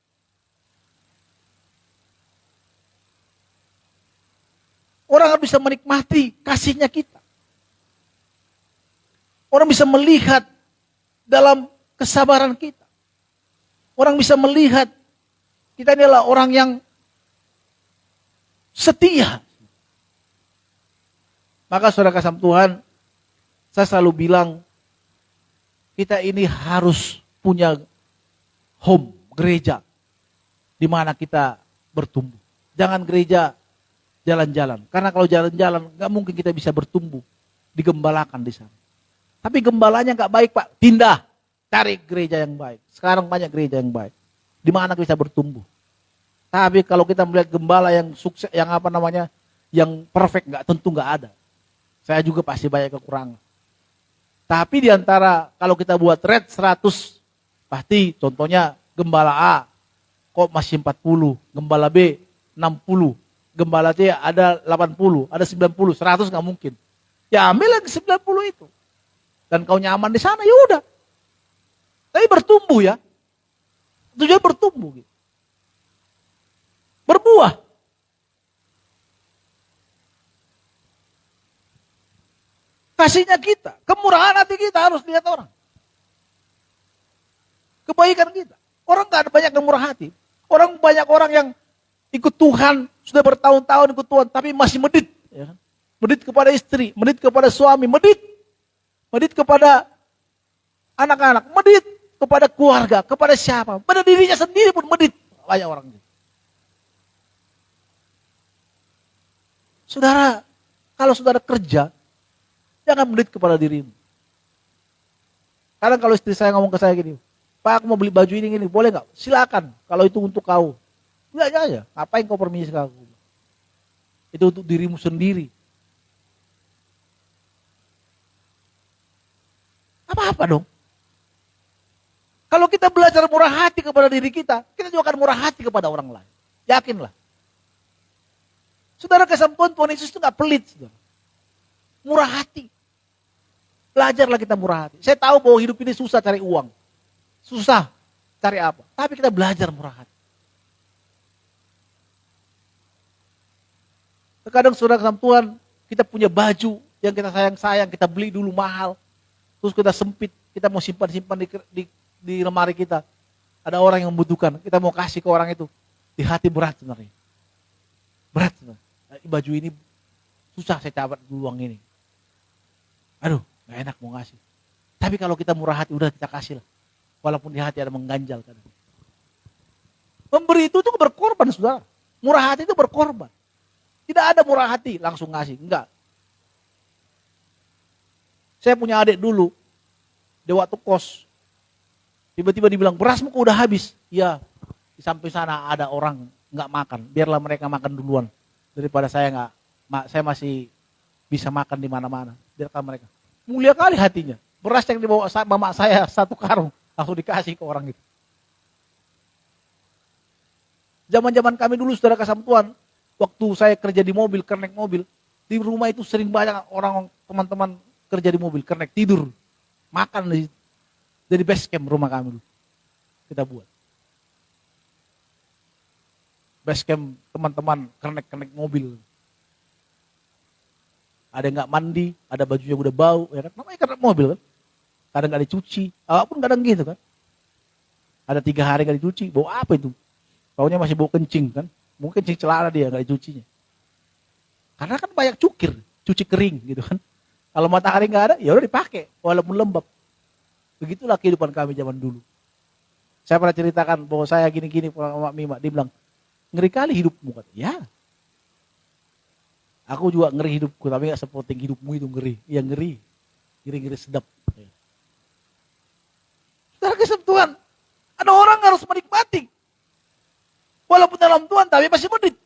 Speaker 2: Orang bisa menikmati kasihnya kita. Orang bisa melihat dalam kesabaran kita. Orang bisa melihat kita ini adalah orang yang setia. Maka saudara kasih Tuhan, saya selalu bilang, kita ini harus punya home, gereja, di mana kita bertumbuh. Jangan gereja jalan-jalan. Karena kalau jalan-jalan, nggak mungkin kita bisa bertumbuh, digembalakan di sana. Tapi gembalanya nggak baik Pak, pindah, cari gereja yang baik. Sekarang banyak gereja yang baik, di mana kita bisa bertumbuh. Tapi kalau kita melihat gembala yang sukses, yang yang perfect, tentu nggak ada. Saya juga pasti banyak kekurangan. Tapi di antara kalau kita buat rate 100, pasti contohnya gembala A, kok masih 40, gembala B 60, gembala C ada 80, ada 90, 100 nggak mungkin. Ya ambil lagi 90 itu. Dan kau nyaman di sana, ya udah. Tapi bertumbuh ya. Tujuan bertumbuh gitu. Berbuah. Kasihnya kita, kemurahan hati kita harus lihat orang. Kebaikan kita. Orang gak ada banyak yang murah hati. Banyak orang yang ikut Tuhan, sudah bertahun-tahun ikut Tuhan, tapi masih medit. Ya. Medit kepada istri, medit kepada suami, medit. Medit kepada anak-anak, medit kepada keluarga, kepada siapa. Pada dirinya sendiri pun medit. Banyak orang. Saudara, kalau saudara kerja, jangan medit kepada dirimu. Kadang kalau istri saya ngomong ke saya gini, Pak aku mau beli baju ini, boleh gak? Silakan, kalau itu untuk kau. Enggak aja, ngapain kau permisi ke aku? Itu untuk dirimu sendiri. Apa-apa dong. Kalau kita belajar murah hati kepada diri kita juga akan murah hati kepada orang lain. Yakinlah. Saudara kesampaian Tuhan Yesus itu gak pelit. Saudara. Murah hati. Belajarlah kita murah hati. Saya tahu bahwa hidup ini susah cari uang. Susah cari apa. Tapi kita belajar murah hati. Terkadang saudara kesampaian Tuhan, kita punya baju yang kita sayang-sayang, kita beli dulu mahal. Terus kita sempit, kita mau simpan-simpan di lemari kita. Ada orang yang membutuhkan, kita mau kasih ke orang itu. Di hati berat sebenarnya. Berat sebenarnya. Baju ini susah saya dapat dulu uang ini. Aduh, gak enak mau ngasih. Tapi kalau kita murah hati, udah kita kasih lah. Walaupun di hati ada mengganjal. Memberi itu berkorban, saudara. Murah hati itu berkorban. Tidak ada murah hati langsung ngasih, enggak. Saya punya adik dulu, di waktu kos, tiba-tiba dibilang, berasmu kok udah habis. Iya, di samping sana ada orang nggak makan, biarlah mereka makan duluan. Daripada saya masih bisa makan di mana-mana, biarkan mereka. Mulia kali hatinya, beras yang dibawa mama saya 1 karung, langsung dikasih ke orang itu. Zaman-zaman kami dulu, saudara kasih Tuhan, waktu saya kerja di mobil, kernek mobil, di rumah itu sering banyak orang, teman-teman, kerja di mobil, kernek tidur, makan dari base camp rumah kami dulu. Kita buat. basecamp teman-teman kenek-kenek mobil. Ada yang nggak mandi, ada bajunya udah bau, ya kan? Namanya kenek mobil kan. Kadang nggak dicuci, apapun kadang gitu kan. Ada 3 hari nggak dicuci, bau apa itu? Baunya masih bau kencing kan? Mungkin kencing celana dia nggak dicucinya. Karena kan banyak cukir, cuci kering gitu kan. Kalau matahari nggak ada, ya udah dipakai, walaupun lembab. Begitulah kehidupan kami zaman dulu. Saya pernah ceritakan bahwa saya gini-gini, Mak Mima, dia bilang, ngeri kali hidupmu. Kata, ya. Aku juga ngeri hidupku, tapi gak seperti hidupmu itu ngeri. Ya ngeri. Ngeri-ngeri sedap. Saudara kasih Tuhan, ada orang harus menikmati. Walaupun dalam Tuhan, tapi masih menit.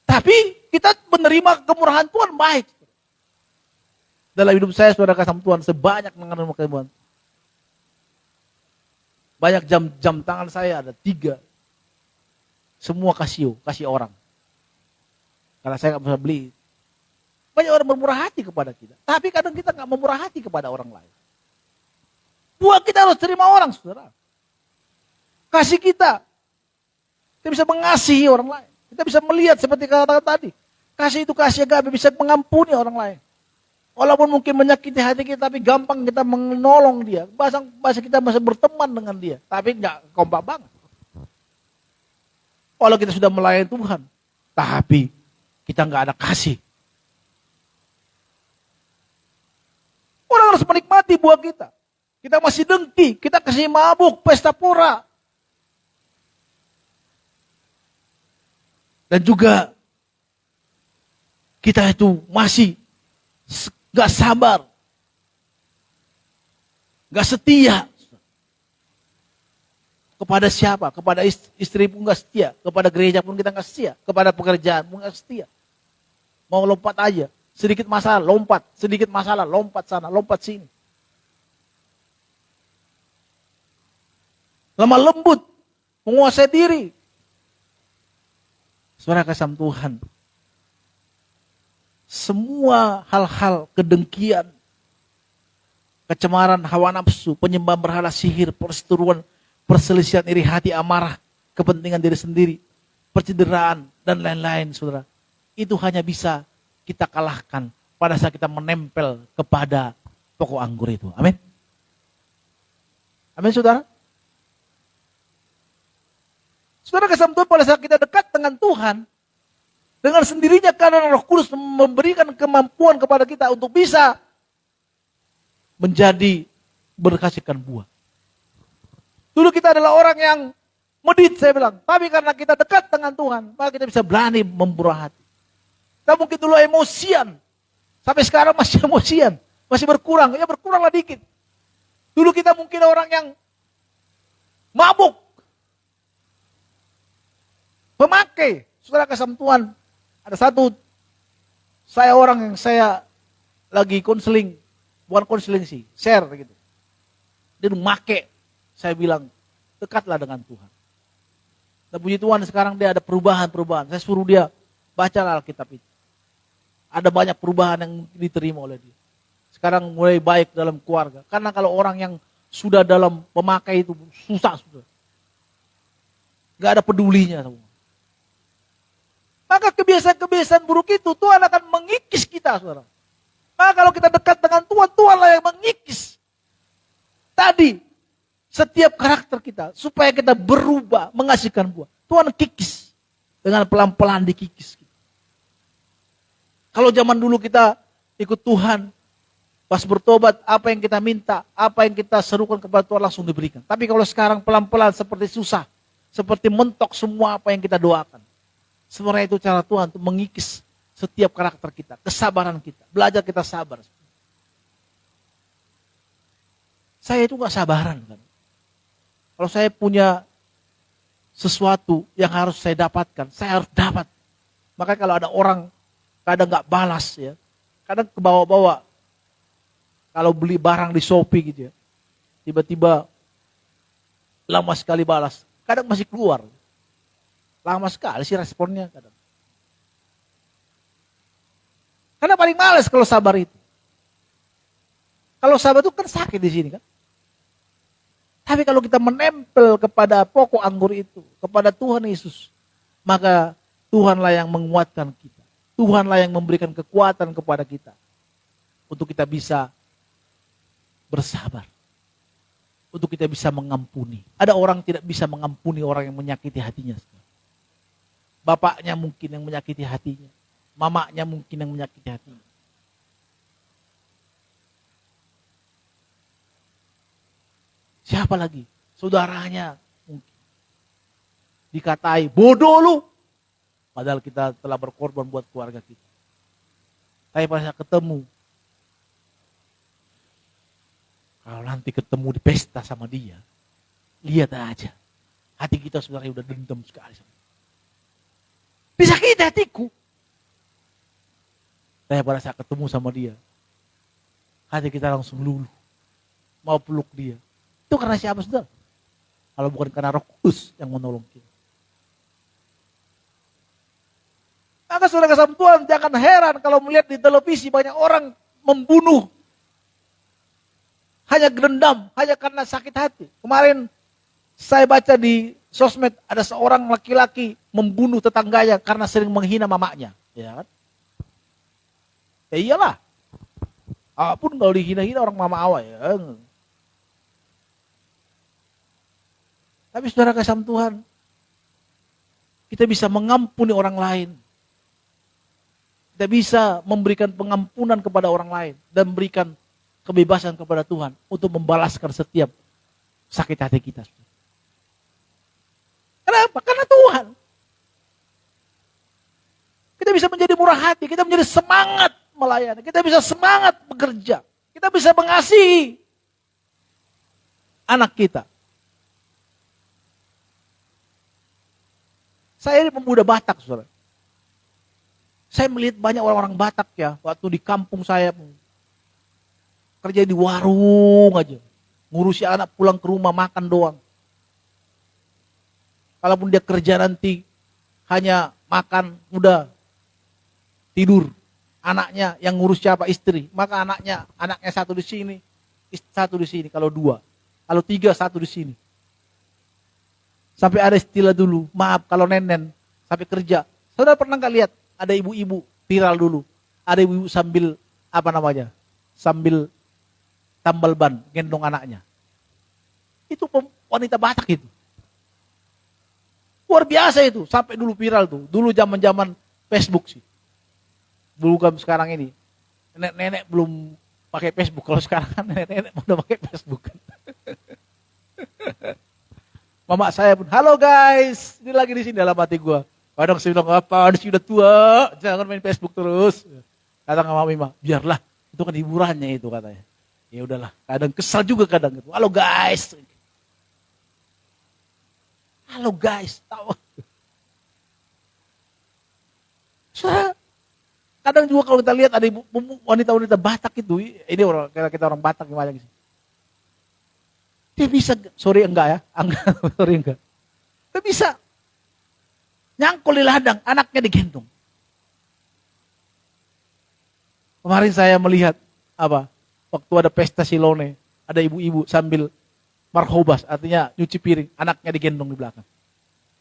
Speaker 2: Tapi kita menerima kemurahan Tuhan baik. Dalam hidup saya, saudara kasih Tuhan, sebanyak mengenal Tuhan. Banyak jam tangan saya ada 3. Semua kasih orang. Karena saya nggak bisa beli. Banyak orang bermurah hati kepada kita. Tapi kadang kita nggak memurah hati kepada orang lain. Buat kita harus terima orang, saudara. Kasih kita. Kita bisa mengasihi orang lain. Kita bisa melihat seperti kata tadi. Kasih itu kasih agape, bisa mengampuni orang lain. Walaupun mungkin menyakiti hati kita, tapi gampang kita menolong dia. Bahasa kita masih berteman dengan dia. Tapi nggak kompak banget. Walau kita sudah melayani Tuhan. Tapi kita nggak ada kasih. Orang harus menikmati buah kita. Kita masih dengki, kita kasih mabuk, pesta pora. Dan juga kita itu masih gak sabar. Gak setia. Kepada siapa? Kepada istri pun gak setia. Kepada gereja pun kita gak setia. Kepada pekerjaan pun gak setia. Mau lompat aja. Sedikit masalah, lompat. Sedikit masalah, lompat sana, lompat sini. Lemah lembut. Menguasai diri. Saudara kasih Tuhan. Semua hal-hal kedengkian, kecemaran, hawa nafsu, penyembahan berhala, sihir, perseteruan, perselisihan, iri hati, amarah, kepentingan diri sendiri, percederaan, dan lain-lain, saudara. Itu hanya bisa kita kalahkan pada saat kita menempel kepada pokok anggur itu. Amin. Amin, saudara. Saudara kasih Tuhan, pada saat kita dekat dengan Tuhan, dengan sendirinya karena Roh Kudus memberikan kemampuan kepada kita untuk bisa menjadi berhasilkan buah. Dulu kita adalah orang yang medit, saya bilang. Tapi karena kita dekat dengan Tuhan, maka kita bisa berani memurah hati. Kita mungkin dulu emosian. Sampai sekarang masih emosian. Masih berkurang. Ya berkuranglah dikit. Dulu kita mungkin orang yang mabuk. Pemakai. Saudara kasih Tuhan. Ada satu, saya orang yang saya lagi konseling. Bukan konseling sih, share gitu. Dia make. Saya bilang, dekatlah dengan Tuhan. Dan puji Tuhan sekarang dia ada perubahan-perubahan. Saya suruh dia baca Alkitab itu. Ada banyak perubahan yang diterima oleh dia. Sekarang mulai baik dalam keluarga. Karena kalau orang yang sudah dalam pemakai itu susah sudah. Gak ada pedulinya. Maka kebiasaan-kebiasaan buruk itu Tuhan akan mengikis kita, saudara. Maka kalau kita dekat dengan Tuhan, Tuhanlah yang mengikis. Tadi, setiap karakter kita, supaya kita berubah, menghasilkan buah. Tuhan kikis. Dengan pelan-pelan dikikis. Kalau zaman dulu kita ikut Tuhan, pas bertobat, apa yang kita minta, apa yang kita serukan kepada Tuhan langsung diberikan. Tapi kalau sekarang pelan-pelan seperti susah, seperti mentok semua apa yang kita doakan. Sebenarnya itu cara Tuhan untuk mengikis setiap karakter kita, kesabaran kita, belajar kita sabar. Saya itu gak sabaran kan. Kalau saya punya sesuatu yang harus saya dapatkan, saya harus dapat. Makanya kalau ada orang kadang gak balas ya, kadang ke bawah-bawah. Kalau beli barang di Shopee gitu ya, tiba-tiba lama sekali balas, kadang masih keluar. Lama sekali sih responnya kadang. Karena paling males kalau sabar itu. Kalau sabar itu kan sakit di sini kan. Tapi kalau kita menempel kepada pokok anggur itu, kepada Tuhan Yesus, maka Tuhanlah yang menguatkan kita. Tuhanlah yang memberikan kekuatan kepada kita untuk kita bisa bersabar. Untuk kita bisa mengampuni. Ada orang tidak bisa mengampuni orang yang menyakiti hatinya. Bapaknya mungkin yang menyakiti hatinya. Mamanya mungkin yang menyakiti hatinya. Siapa lagi? Saudaranya mungkin. Dikatai, bodoh lu. Padahal kita telah berkorban buat keluarga kita. Tapi pas ketemu, kalau nanti ketemu di pesta sama dia, lihat aja. Hati kita sebenarnya udah dendam sekali. Disakiti hatiku. Tapi pada saat ketemu sama dia, hati kita langsung luluh. Mau peluk dia. Itu karena siapa saudara? Kalau bukan karena Roh Kudus yang menolong kita. Maka saudara kasih Tuhan, jangan heran kalau melihat di televisi banyak orang membunuh. Hanya dendam, hanya karena sakit hati. Kemarin saya baca di sosmed ada seorang laki-laki membunuh tetangganya karena sering menghina mamanya. Ya kan? Ya iyalah. Apapun kalau dihina-hina orang mama awal ya. Tapi saudara kasih Tuhan, kita bisa mengampuni orang lain. Kita bisa memberikan pengampunan kepada orang lain dan memberikan kebebasan kepada Tuhan untuk membalaskan setiap sakit hati kita. Kenapa? Karena Tuhan. Kita bisa menjadi murah hati, kita menjadi semangat melayani, kita bisa semangat bekerja, kita bisa mengasihi anak kita. Saya ini pemuda Batak, saudara. Saya melihat banyak orang-orang Batak ya, waktu di kampung saya kerja di warung aja, ngurusi anak pulang ke rumah makan doang. Kalaupun dia kerja nanti hanya makan, udah tidur. Anaknya yang ngurus siapa? Istri. Maka anaknya satu di sini, satu di sini. Kalau dua, kalau tiga satu di sini. Sampai ada istilah dulu, maaf kalau nenen sampai kerja. Saudara pernah nggak lihat ada ibu-ibu viral dulu, ada ibu-ibu sambil sambil tambal ban gendong anaknya. Itu wanita Batak itu. Luar biasa itu, sampai dulu viral tuh. Dulu zaman-zaman Facebook sih. Dulu kan sekarang ini. Nenek-nenek belum pakai Facebook. Kalau sekarang kan nenek-nenek udah pakai Facebook. Mama saya pun, halo guys, ini lagi di sini dalam hati gua. Kadang saya bilang, apa, sudah tua, jangan main Facebook terus. Kata sama Mama, biarlah, itu kan hiburannya itu katanya. Ya udahlah, kadang kesal juga kadang gitu. Halo guys. Halo guys, tahu. Kadang juga kalau kita lihat ada wanita-wanita Batak itu, ini orang kita orang Batak gimana sih? Dia bisa, sorry enggak ya, sorry enggak. Dia bisa nyangkul di ladang, anaknya digendong. Kemarin saya melihat waktu ada pesta Silone, ada ibu-ibu sambil marhobas, artinya nyuci piring, anaknya digendong di belakang.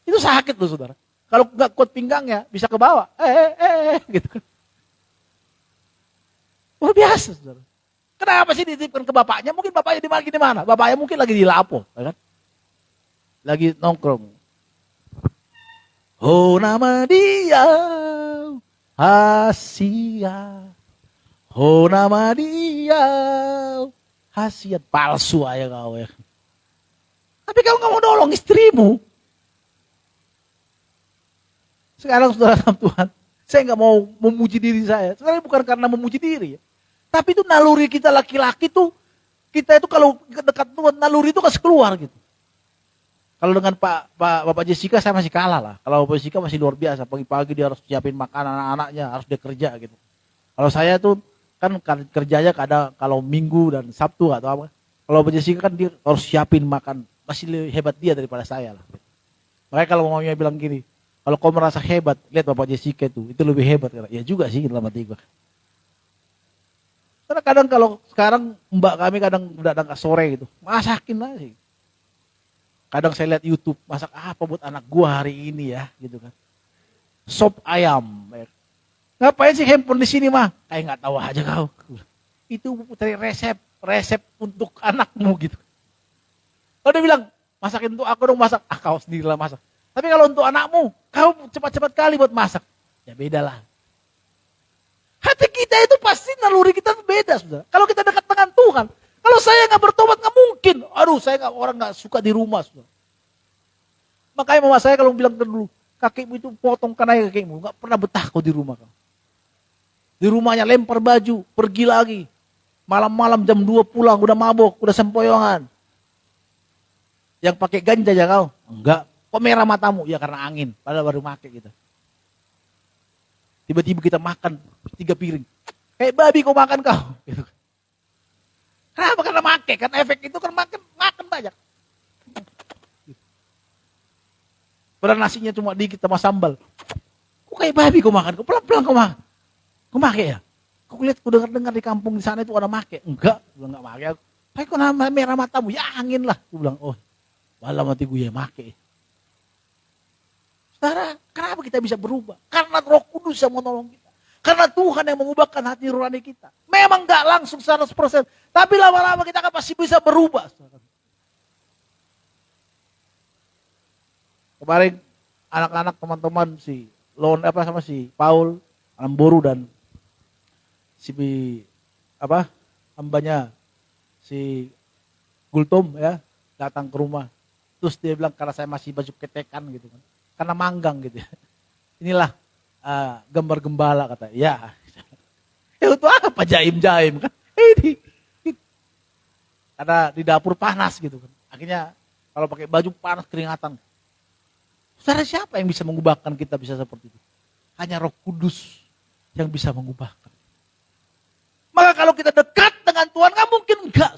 Speaker 2: Itu sakit loh saudara. Kalau nggak kuat pinggangnya, bisa ke bawah. Gitu kan. Luar biasa saudara. Kenapa sih dititipkan ke bapaknya? Mungkin bapaknya di mana? Bapaknya mungkin lagi di Lapo, kan? Lagi nongkrong. Oh nama dia Hasia. Oh nama dia Hasia. Palsu aja kau ya. Tapi kau nggak mau nolong istrimu. Sekarang saudara Tuhan, saya nggak mau memuji diri saya. Sebenarnya bukan karena memuji diri ya. Tapi itu naluri kita laki-laki tuh, kita itu kalau dekat Tuhan, naluri itu kasih keluar gitu. Kalau dengan Bapak Jessica saya masih kalah lah. Kalau Bapak Jessica masih luar biasa, pagi-pagi dia harus siapin makan anak-anaknya, harus dia kerja gitu. Kalau saya tuh kan kerjanya kadang kalau Minggu dan Sabtu atau apa. Kalau Bapak Jessica kan dia harus siapin makan, masih lebih hebat dia daripada saya lah. Makanya kalau mamanya bilang gini, kalau kau merasa hebat, lihat Bapak Jessica itu lebih hebat. Ya juga sih dalam hati gue. Karena kadang kalau sekarang mbak kami kadang datang ke sore gitu, masakin aja. Kadang saya lihat YouTube, masak apa buat anak gua hari ini ya, gitu kan. Sop ayam. Ngapain sih handphone di sini mah? Kayak nggak tahu aja kau. Itu cari resep untuk anakmu gitu. Kalau dia bilang, masakin untuk aku dong masak. Ah kau sendirilah masak. Tapi kalau untuk anakmu, kau cepat-cepat kali buat masak. Ya beda lah. Hati kita itu pasti naluri kita beda, saudara. Kalau kita dekat dengan Tuhan, kalau saya nggak bertobat nggak mungkin. Aduh, orang nggak suka di rumah, saudara. Makanya mama saya kalau bilang dulu, kakimu itu potongkan aja kakimu, nggak pernah betah kau di rumah kau. Di rumahnya lempar baju, pergi lagi. Malam-malam jam 2 pulang, udah mabok, udah sempoyongan. Yang pakai ganja ya kau? Enggak. Kok merah matamu? Ya karena angin, padahal baru pakai gitu. Tiba-tiba kita makan 3 piring. Kayak babi kau makan kau. Gitu. Kenapa? Karena make, kan efek itu kan makan banyak. Padahal nasinya cuma dikit sama sambal. Kok kayak babi kau makan? Kau pelan-pelan kau makan. Kau make ya? Kau lihat, kau dengar di kampung di sana itu ada make. Enggak, gue enggak make. Kayak kau nama merah matamu, ya angin lah. Gue bilang, oh, malam mati gue ya make. Saudara, kenapa kita bisa berubah? Karena Roh Kudus yang menolong kita. Karena Tuhan yang mengubahkan hati nurani kita. Memang gak langsung 100%. Tapi lama-lama kita akan pasti bisa berubah. Kemarin anak-anak teman-teman si Paul, Amboru dan si hambanya si Gultom ya datang ke rumah. Terus dia bilang karena saya masih baju ketekan gitu kan. Karena manggang gitu ya. Inilah gambar gembala kata. Ya. Itu apa jaim-jaim kan? Ini. Karena di dapur panas gitu kan. Akhirnya kalau pakai baju panas keringatan. Saudara, siapa yang bisa mengubahkan kita bisa seperti itu? Hanya Roh Kudus yang bisa mengubahkan. Maka kalau kita dekat dengan Tuhan, nggak mungkin enggak.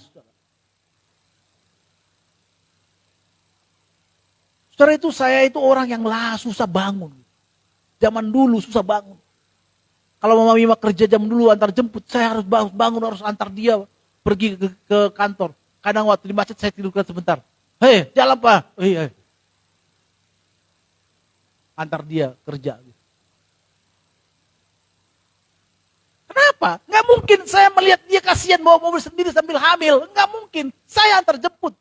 Speaker 2: Saudara, itu saya itu orang yang susah bangun. Zaman dulu susah bangun. Kalau Mama Mima kerja jam dulu antar jemput, saya harus bangun, harus antar dia pergi ke kantor. Kadang waktu di masjid saya tidurkan sebentar. Hei, jalan Pak. Hei. Antar dia kerja. Kenapa? Nggak mungkin saya melihat dia kasihan bawa mobil sendiri sambil hamil. Nggak mungkin. Saya antar jemput.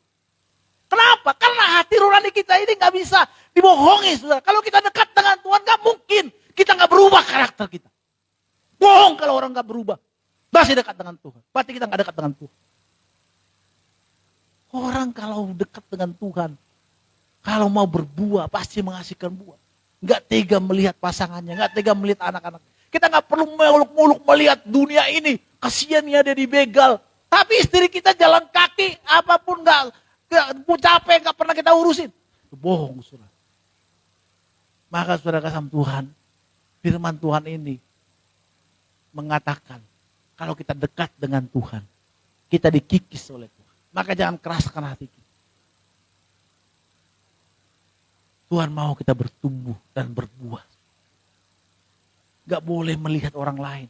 Speaker 2: Kenapa? Karena hati nurani kita ini nggak bisa dibohongi, saudara. Kalau kita dekat dengan Tuhan, nggak mungkin kita nggak berubah karakter kita. Bohong kalau orang nggak berubah. Masih dekat dengan Tuhan. Berarti kita nggak dekat dengan Tuhan. Orang kalau dekat dengan Tuhan, kalau mau berbuah pasti menghasilkan buah. Nggak tega melihat pasangannya, nggak tega melihat anak-anak. Kita nggak perlu muluk-muluk melihat dunia ini. Kasihan ya dia dibegal. Tapi istri kita jalan kaki, apapun nggak capek, nggak pernah kita urusin. Itu bohong, saudara. Maka saudara kasih Tuhan, firman Tuhan ini mengatakan, kalau kita dekat dengan Tuhan, kita dikikis oleh Tuhan. Maka jangan keraskan hati kita. Tuhan mau kita bertumbuh dan berbuah. Gak boleh melihat orang lain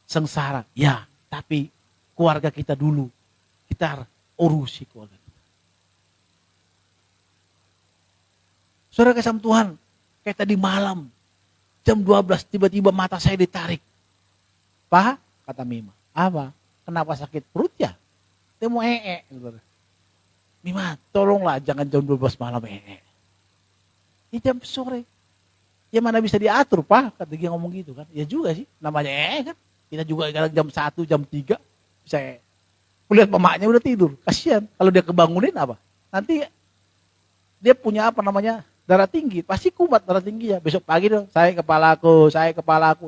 Speaker 2: sengsara. Ya, tapi keluarga kita dulu, kita urusi keluarga kita. Saudara kasih Tuhan, kayak tadi malam, jam 12 tiba-tiba mata saya ditarik. Pak, kata Mima, apa? Kenapa sakit perut ya? Dia mau Mima, tolonglah jangan jam 12 malam Ini jam sore. Ya mana bisa diatur Pak, kata dia ngomong gitu kan. Ya juga sih, namanya kan. Kita juga kadang jam 1, jam 3 bisa melihat mamanya udah tidur. Kasihan, kalau dia kebangunin apa? Nanti dia punya darah tinggi. Pasti kumat darah tinggi ya. Besok pagi dong, saya kepalaku.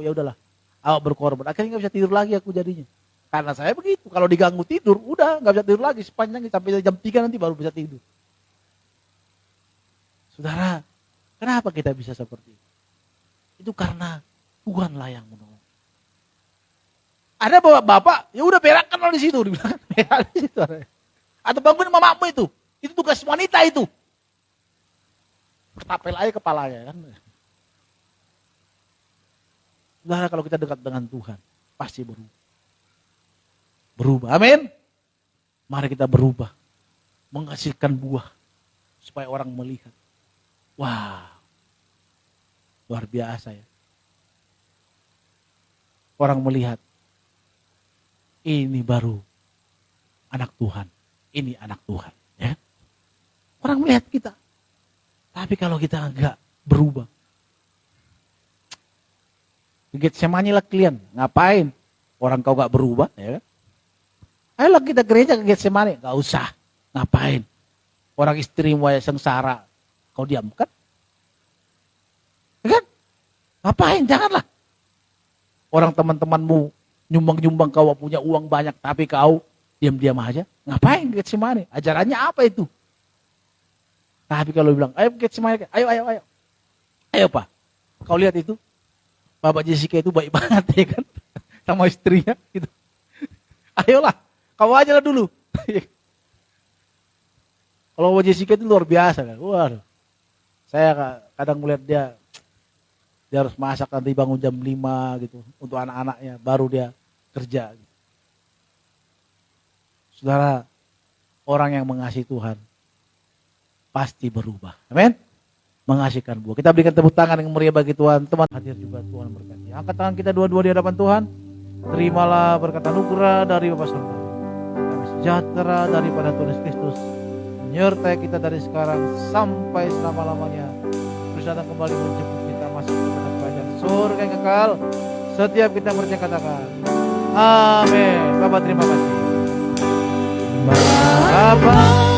Speaker 2: Ya udahlah, awak berkorban. Akhirnya gak bisa tidur lagi aku jadinya. Karena saya begitu, kalau diganggu tidur, udah gak bisa tidur lagi. Sepanjang sampai jam 3 nanti baru bisa tidur. Saudara, kenapa kita bisa seperti itu? Itu karena Tuhanlah yang menolong. Ada bapak, ya udah berakkan di situ, dibilang berak di situ. Atau bangunin mamamu itu tugas wanita itu. Bertapel aja kepalanya kan. Saudara, kalau kita dekat dengan Tuhan, pasti berubah. Berubah, amin. Mari kita berubah, menghasilkan buah. supaya orang melihat. Wah, luar biasa ya. Orang melihat, ini baru anak Tuhan, ini anak Tuhan. Ya. Orang melihat kita, tapi kalau kita enggak berubah, Getsemani lah kalian, ngapain? Orang kau gak berubah, ya kan? Ayolah kita gereja ke Getsemani, gak usah, ngapain? Orang istrimu yang sengsara, kau diamkan? Ya kan? Ngapain? Janganlah. Orang teman-temanmu nyumbang-nyumbang kau punya uang banyak, tapi kau diam-diam aja. Ngapain ke Getsemani? Ajarannya apa itu? Tapi kalau bilang, ayo ke Getsemani, ayo. Ayo Pak, kau lihat itu, Bapak Jessica itu baik banget ya kan, sama istrinya gitu. Ayolah, kau aja lah dulu. Kalau Bapak Jessica itu luar biasa kan, waduh. Saya kadang melihat dia harus masak nanti bangun jam 5 gitu, untuk anak-anaknya, baru dia kerja. Gitu. Saudara, orang yang mengasihi Tuhan, pasti berubah. Amin. Menghasilkan buah. Kita berikan tepuk tangan yang meriah bagi Tuhan. Teman hadir juga Tuhan berkati. Angkat tangan kita dua-dua di hadapan Tuhan. Terimalah berkat anugerah dari Bapa Surga. Damai sejahtera daripada Tuhan Yesus Kristus menyertai kita dari sekarang sampai selama-lamanya. Terus datang kembali menjemput kita masuk ke dalam kerajaan surga yang kekal. Setiap kita percaya katakan amin. Bapak terima kasih. Bapak